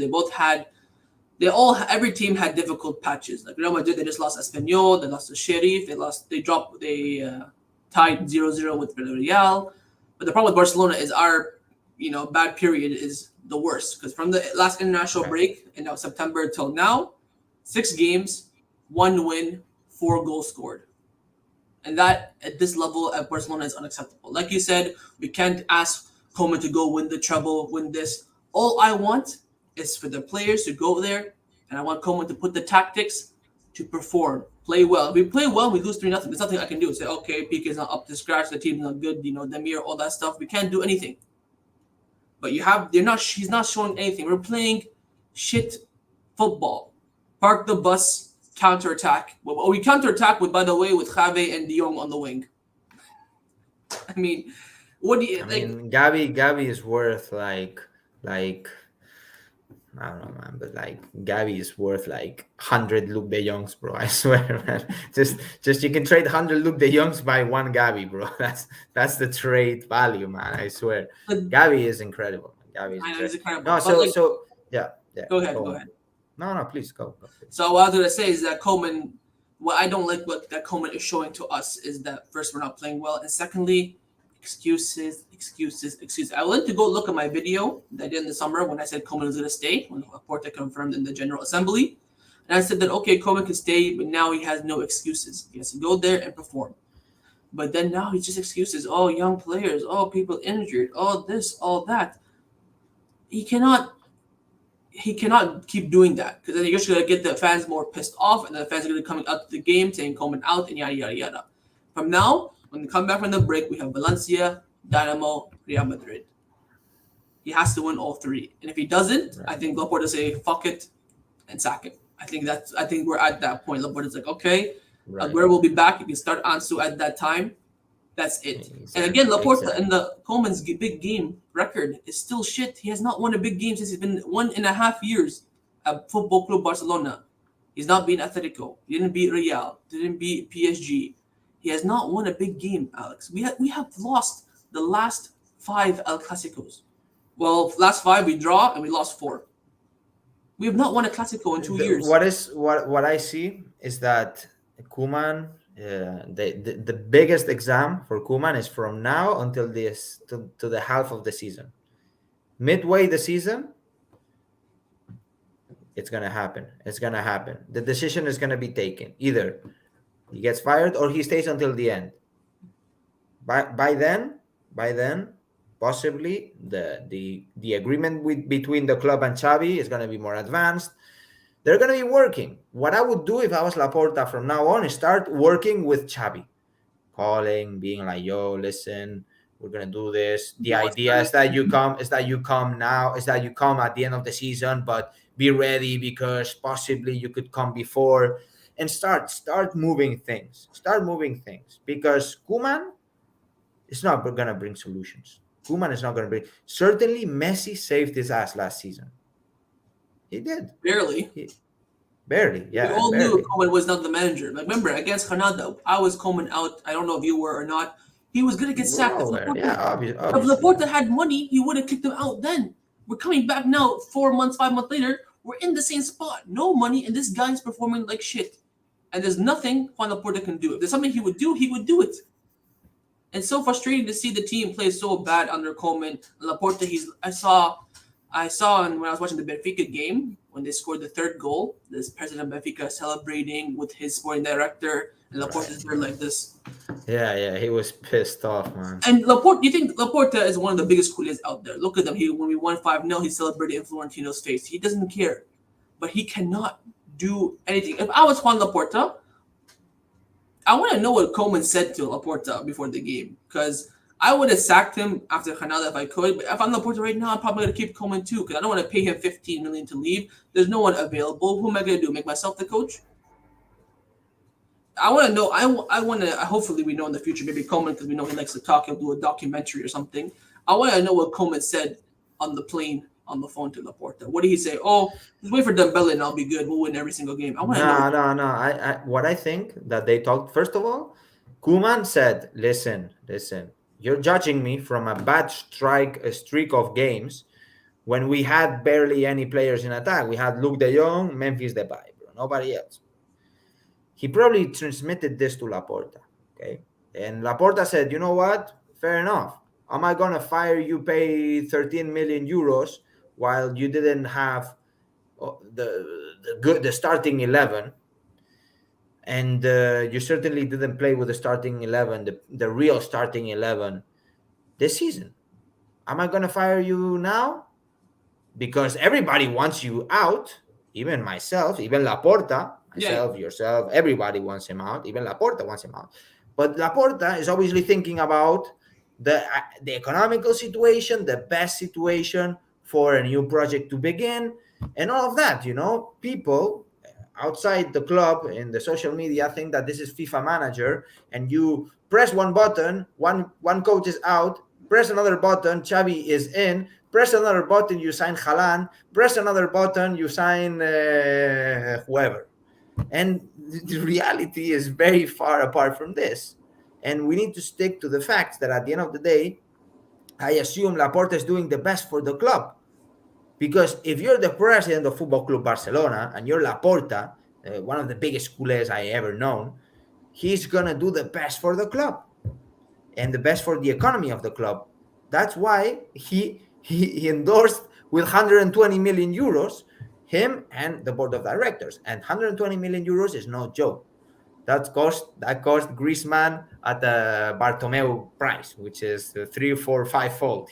Every team had difficult patches. Like Real Madrid, they just lost Espanyol. They lost to Sheriff. They tied 0-0 with Villarreal. But the problem with Barcelona is our, bad period is the worst. Because from the last international break, in September till now, 6 games, 1 win, 4 goals scored. And that, at this level at Barcelona, is unacceptable. Like you said, we can't ask Koeman to go win the treble, win this. All I want is for the players to go there, and I want Koeman to put the tactics to perform, play well. If we play well, we lose 3-0. There's nothing I can do. Say, okay, PK is not up to scratch, the team's not good, Demir, all that stuff. We can't do anything. But he's not showing anything. We're playing shit football. Park the bus, counterattack. Well, we counterattack with, by the way, with Xavi and De Jong on the wing. I mean, What do you I like? mean, Gavi is worth like I don't know, man, but like Gavi is worth like 100 Luke De Jongs, bro. I swear, man. Just you can trade 100 Luke De Jongs by one Gavi, bro. That's the trade value, man. I swear, Like, Gavi is incredible. Gavi is I know he's incredible. incredible, No, but like, yeah, yeah. go ahead, Go go on. ahead. No, please go, please. So what I was gonna say is that Koeman, what I don't like what that Koeman is showing to us is that first we're not playing well, and secondly, excuses, excuses, excuses. I went to go look at my video that I did in the summer when I said Koeman was gonna stay when Laporta confirmed in the General Assembly, and I said that okay, Koeman can stay, but now he has no excuses. He has to go there and perform. But then now he's just excuses. Oh, young players. Oh, people injured. Oh, this, all that. He cannot he cannot keep doing that because then you're just gonna get the fans more pissed off, and the fans are gonna be coming out to the game saying Coleman out and yada yada yada. From now, when we come back from the break, we have Valencia, Dynamo, Real Madrid. He has to win all three, and if he doesn't, I Right, think Laporta say fuck it and sack him. I think we're at that point. Laporta's like, okay, right. Aguero will be back. You can start Ansu at that time. That's it. And again, Exactly, Laporta and exactly. the Coleman's big game record is still shit. He has not won a big game since he's been 1.5 years at Football Club Barcelona. He's not beat Atletico. He didn't beat Real. Didn't beat PSG. He has not won a big game, Alex. We have lost the last five El Clasicos. Well, last five we draw and we lost four. We have not won a Clasico in 2 years. What I see is that Kuman, the biggest exam for Kuman is from now until this to the half of the season. Midway the season, it's gonna happen. It's gonna happen. The decision is gonna be taken. Either he gets fired or he stays until the end. By then, possibly the agreement between the club and Xavi is gonna be more advanced. They're going to be working. What I would do if I was Laporta from now on is start working with Xavi, calling, being like, "Yo, listen, we're going to do this. The No, it's idea is that you come now, is that you come at the end of the season, but be ready because possibly you could come before, and start moving things. Start moving things because Koeman is not going to bring solutions. Koeman is not going to bring. Certainly, Messi saved his ass last season. He did. barely. He, Barely, We yeah, all knew barely. Coleman was not the manager. Like, remember, against Granada, I was Coleman out. I don't know if you were or not. He was going to get We're sacked. all aware. Yeah, If obviously, Laporta yeah. had money, he would have kicked him out then. We're coming back now, 4 months, 5 months later. We're in the same spot. No money, and this guy's performing like shit. And there's nothing Juan Laporta can do. If there's something he would do it. And so frustrating to see the team play so bad under Coleman. Laporta, I saw when I was watching the Benfica game when they scored the third goal. This president of Benfica celebrating with his sporting director, and Right, Laporta's there right. like this. Yeah, he was pissed off, man. And Laporta, you think Laporta is one of the biggest coolies out there? Look at them. When we won 5-0, he celebrated in Florentino's face. He doesn't care, but he cannot do anything. If I was Juan Laporta, I want to know what Koeman said to Laporta before the game because I would have sacked him after Canada if I could. But if I'm Laporta right now, I'm probably gonna keep Koeman too because I don't want to pay him 15 million to leave. There's no one available. Who am I gonna do? Make myself the coach? I want to know. I want to. Hopefully, we know in the future. Maybe Koeman, because we know he likes to talk. He'll do a documentary or something. I want to know what Koeman said on the plane on the phone to Laporta. What did he say? Oh, just wait for Dembele and I'll be good. We'll win every single game. I want to know. No. What I think that they talked. First of all, Kuman said, "Listen. You're judging me from a bad streak of games when we had barely any players in attack. We had Luke De Jong, Memphis Depay, bro. Nobody else." He probably transmitted this to Laporta. Okay. And Laporta said, you know what? Fair enough. Am I gonna fire you, pay 13 million euros while you didn't have the starting 11, and you certainly didn't play with the starting 11, the real starting 11 this season? Am I gonna fire you now? Because everybody wants you out, even myself, even Laporta, Yeah, myself, yourself, everybody wants him out, even Laporta wants him out. But Laporta is obviously thinking about the economical situation, the best situation for a new project to begin, and all of that. People outside the club in the social media think that this is FIFA manager, and you press one button, one coach is out, Press another button, Xavi is in. Press another button, you sign Haaland. Press another button, you sign whoever. And the reality is very far apart from this. And we need to stick to the facts that at the end of the day, I assume Laporta is doing the best for the club. Because if you're the president of Football Club Barcelona and you're Laporta, one of the biggest culés I ever known, he's going to do the best for the club and the best for the economy of the club. That's why he endorsed with 120 million euros him and the board of directors. And 120 million euros is no joke. That cost Griezmann at the Bartomeu price, which is 3, 4, 5-fold,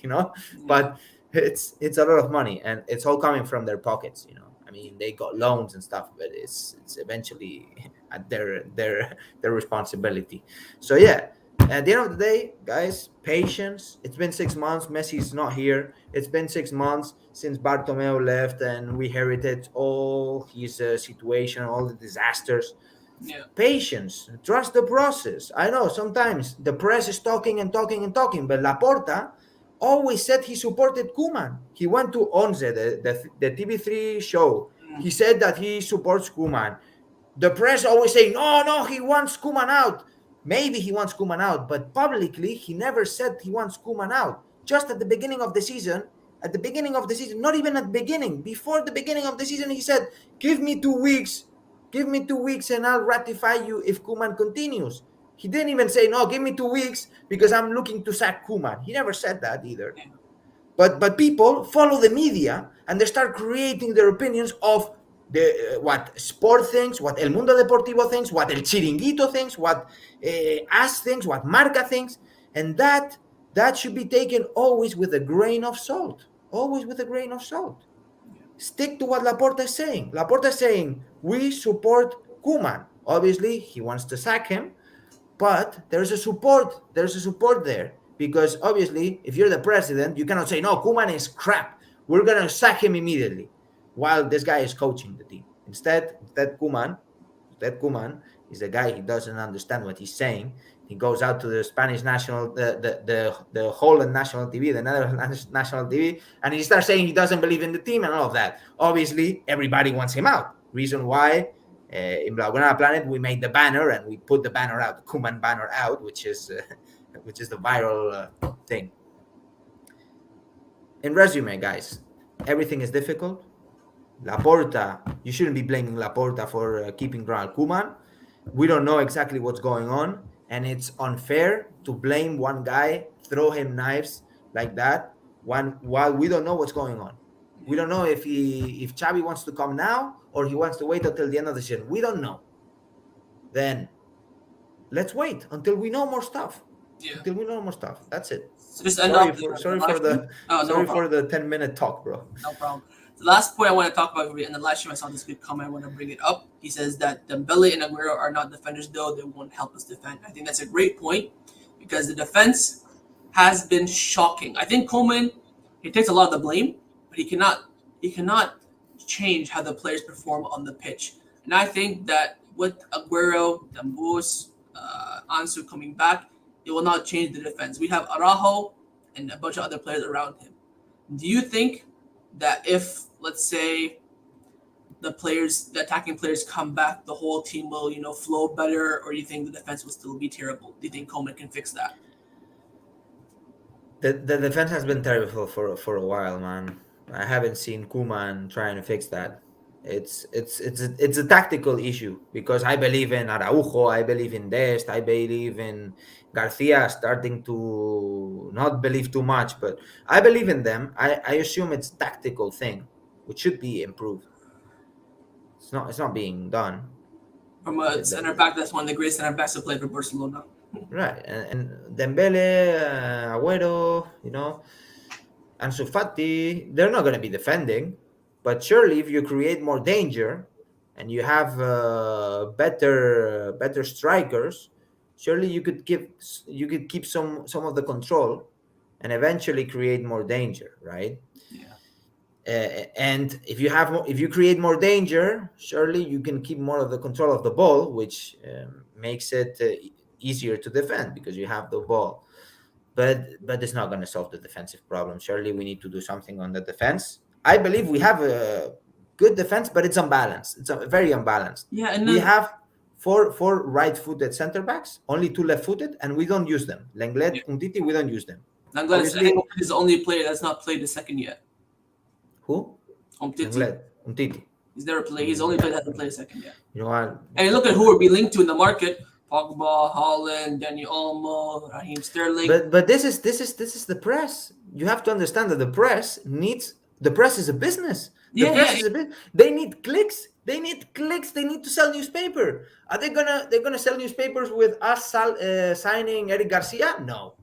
But it's a lot of money, and it's all coming from their pockets. I mean, they got loans and stuff, but it's eventually at their responsibility. So yeah, at the end of the day, guys, patience. It's been 6 months. Messi's not here. It's been 6 months since Bartomeu left, and we inherited all his situation, all the disasters. Yeah. Patience, trust the process. I know sometimes the press is talking and talking and talking, but Laporta always said he supported Koeman. He went to Onze, the TV3 show. He said that he supports Koeman. The press always say, no, he wants Koeman out. Maybe he wants Koeman out, but publicly he never said he wants Koeman out. Just at the beginning of the season, not even at the beginning, before the beginning of the season, he said, give me 2 weeks. Give me 2 weeks and I'll ratify you if Koeman continues. He didn't even say, no, give me 2 weeks because I'm looking to sack Koeman. He never said that either. But people follow the media and they start creating their opinions of what Sport thinks, what El Mundo Deportivo thinks, what El Chiringuito thinks, what AS thinks, what Marca thinks. And that should be taken always with a grain of salt. Always with a grain of salt. Stick to what Laporta is saying. Laporta is saying, we support Koeman. Obviously, he wants to sack him, but there's a support there. Because obviously, if you're the president, you cannot say, no, Koeman is crap. We're going to sack him immediately while this guy is coaching the team. Instead Koeman is a guy, he doesn't understand what he's saying. He goes out to the Spanish national, the Holland national TV, the Netherlands national TV, and he starts saying he doesn't believe in the team and all of that. Obviously, everybody wants him out. Reason why in Blaugrana Planet we made the banner and we put the banner out, the Koeman banner out, which is the viral thing. In resume, guys, everything is difficult. Laporta, you shouldn't be blaming Laporta for keeping Ronald Koeman. We don't know exactly what's going on, and it's unfair to blame one guy, throw him knives like that, while we don't know what's going on. We don't know if Xavi wants to come now or he wants to wait until the end of the season. We don't know. Then let's wait until we know more stuff. Yeah. Until we know more stuff. That's it. So just end Sorry for the 10-minute talk, bro. No problem. The last point I want to talk about, in the live stream I saw this good comment, I want to bring it up. He says that Dembele and Aguero are not defenders, though they won't help us defend. I think that's a great point because the defense has been shocking. I think Koeman, he takes a lot of the blame, but he cannot change how the players perform on the pitch. And I think that with Aguero, Dembele, Ansu coming back, it will not change the defense. We have Araujo and a bunch of other players around him. Do you think that if, let's say, the attacking players come back, the whole team will, flow better, or you think the defense will still be terrible? Do you think Koeman can fix that? The defense has been terrible for a while, man. I haven't seen Koeman trying to fix that. It's a tactical issue because I believe in Araujo, I believe in Dest, I believe in Garcia starting to not believe too much, but I believe in them. I assume it's a tactical thing, which should be improved. It's not being done. From a center back, that's one of the great center backs to play for Barcelona. Right, and Dembele, Agüero, Ansu Fati, they're not going to be defending. But surely, if you create more danger and you have better strikers, surely you could keep some of the control and eventually create more danger, right? Yeah. And if you create more danger, surely you can keep more of the control of the ball, which makes it easier to defend because you have the ball. but it's not going to solve the defensive problem. Surely we need to do something on the defense. I believe we have a good defense, but it's unbalanced. It's very unbalanced. Yeah, and We then have four right-footed center backs, only two left-footed, and we don't use them. yeah. Lenglet, Umtiti, we don't use them. I'm glad I Obviously, think he's the only player that's not played the second yet. who? Umtiti. Lenglet, Umtiti. He's never played. He's the only player that hasn't played a second yet. You know what? And look at who we're being linked to in the market: Pogba, Haaland, Daniel Olmo, Raheem Sterling. But this is the press. You have to understand that the press is a business. They need clicks. They need clicks. They need to sell newspaper. Are they gonna sell newspapers with us signing Eric Garcia? No.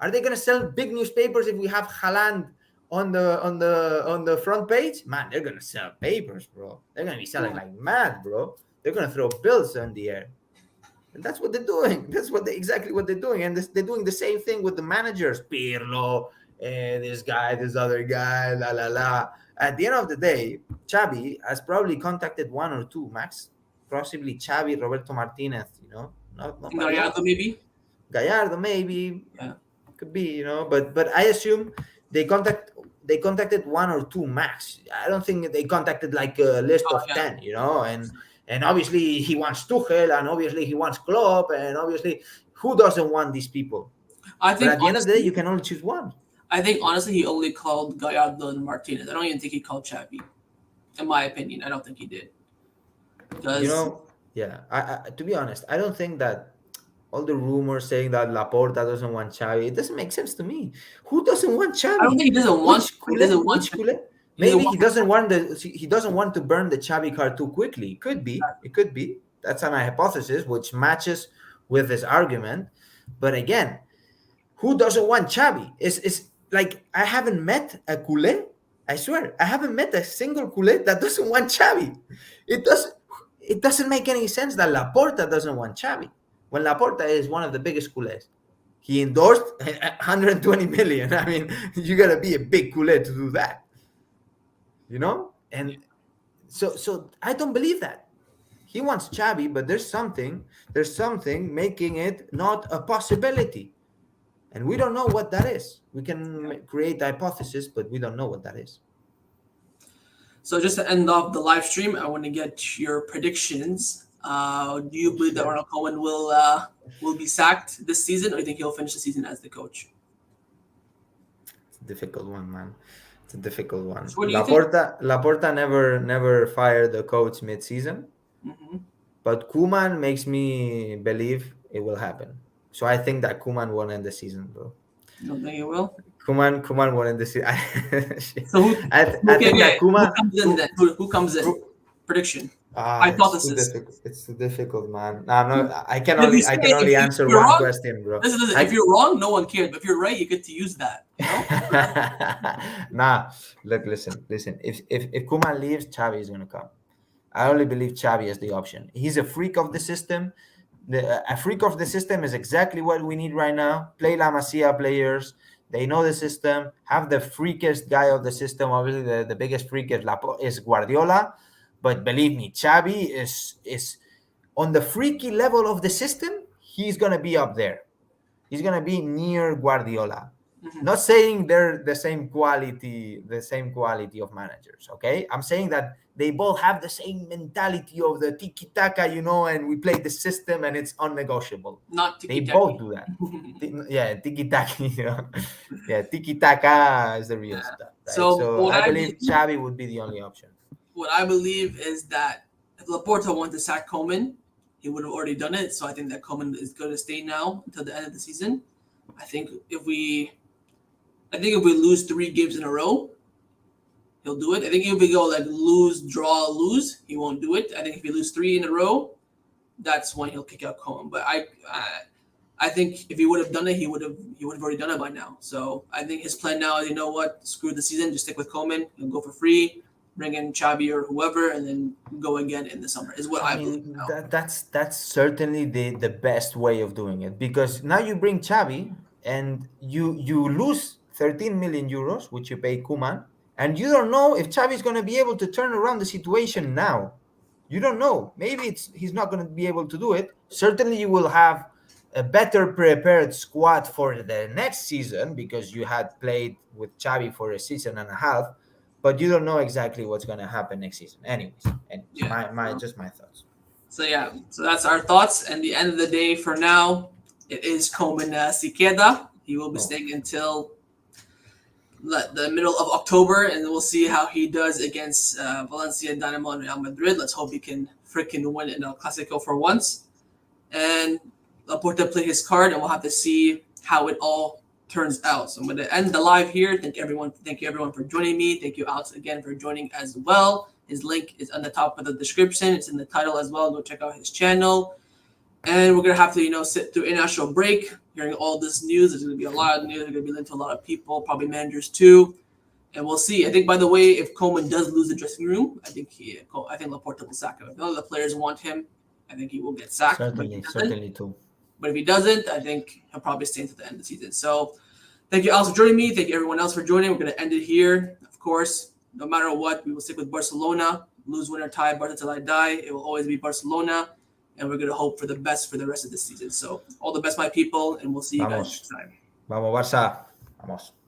Are they gonna sell big newspapers if we have Haaland on the front page? Man, they're gonna sell papers, bro. They're gonna be selling like mad, bro. They're gonna throw bills in the air. And that's what they're doing. That's exactly what they're doing. And they're doing the same thing with the managers. Pirlo, this guy, this other guy, la la la. At the end of the day, Xavi has probably contacted one or two, max. Possibly Xavi, Roberto Martinez, not Gallardo maybe. Gallardo maybe. Yeah. Could be, but I assume they contacted one or two max. I don't think they contacted like a list of 10, and obviously he wants Tuchel, and obviously he wants Klopp, and obviously who doesn't want these people? I think but at the end of the day, you can only choose one. I think honestly he only called Gallardo and Martinez. I don't even think he called Xavi. In my opinion, I don't think he did. Because I to be honest, I don't think that all the rumors saying that Laporta doesn't want Xavi, it doesn't make sense to me. Who doesn't want Xavi? I don't think he doesn't want. Maybe he doesn't want to burn the Xavi card too quickly. It could be. That's my hypothesis, which matches with this argument. But again, who doesn't want Xavi? It's like I haven't met a culé. I swear, I haven't met a single culé that doesn't want Xavi. It doesn't make any sense that Laporta doesn't want Xavi. When Laporta is one of the biggest culés, he endorsed 120 million. I mean, you gotta be a big culé to do that, And so I don't believe that he wants Xavi, but there's something making it not a possibility, and we don't know what that is. We can create hypothesis, but we don't know what that is. So just to end off the live stream, I want to get your predictions. Do you believe that Ronald Koeman will be sacked this season, or do you think he'll finish the season as the coach? It's a difficult one, man. It's a difficult one. So Laporta never fired the coach mid-season, but Koeman makes me believe it will happen. So I think that Koeman won't end the season, bro. You don't think it will? Koeman won't end the season. So who comes in? Prediction. Hypothesis. It's too difficult, man. I can only answer one question, bro. Listen, if you're wrong, no one cares. But if you're right, you get to use that. Look, listen. If Koeman leaves, Xavi is gonna come. I only believe Xavi is the option. He's a freak of the system. A freak of the system is exactly what we need right now. Play La Masia players. They know the system. Have the freakiest guy of the system. Obviously, the biggest freak is Guardiola. But believe me, Xavi is on the freaky level of the system. He's gonna be up there. He's gonna be near Guardiola. Not saying they're the same quality of managers. Okay, I'm saying that they both have the same mentality of the tiki taka, and we play the system, and it's unnegotiable. Not tiki taka. They both do that. Tiki taka. Tiki taka is the real stuff. Right? So I believe Xavi would be the only option. What I believe is that if Laporta wanted to sack Koeman, he would have already done it. So I think that Koeman is going to stay now until the end of the season. I think if we lose 3 games in a row, he'll do it. I think if we go like lose, draw, lose, he won't do it. I think if we lose 3 in a row, that's when he'll kick out Koeman. But I think if he would have done it, he would have already done it by now. So I think his plan now is, you know what, screw the season, just stick with Koeman and go for free. Bring in Xavi or whoever, and then go again in the summer. Is what I believe. That's certainly the best way of doing it, because now you bring Xavi and you lose 13 million euros, which you pay Koeman, and you don't know if Xavi is going to be able to turn around the situation now. You don't know. Maybe he's not going to be able to do it. Certainly, you will have a better prepared squad for the next season because you had played with Xavi for a season and a half, but you don't know exactly what's going to happen next season. Anyways, Yeah. just my thoughts. So yeah, so that's our thoughts. And the end of the day, for now, it is Koeman Sikeda. He will be staying until the middle of October, and we'll see how he does against Valencia, Dynamo, and Real Madrid. Let's hope he can freaking win in El Clasico for once. And Laporta play his card, and we'll have to see how it all turns out. So I'm going to end the live here. Thank you everyone for joining me. Thank you, Alex, again for joining as well. His link is on the top of the description. It's in the title as well. Go check out his channel. And we're gonna have to, sit through international break, hearing all this news. There's gonna be a lot of news. There's gonna be linked to a lot of people, probably managers too. And we'll see. I think, by the way, if Koeman does lose the dressing room, I think Laporta will sack him. If none of the players want him, I think he will get sacked. Certainly too. But if he doesn't, I think he'll probably stay until the end of the season. So thank you, Alex, for joining me. Thank you, everyone else, for joining. We're going to end it here. Of course, no matter what, we will stick with Barcelona. Lose, win, or tie, Barca till I die. It will always be Barcelona. And we're going to hope for the best for the rest of the season. So all the best, my people, and we'll see you guys next time. Vamos, Barça. Vamos.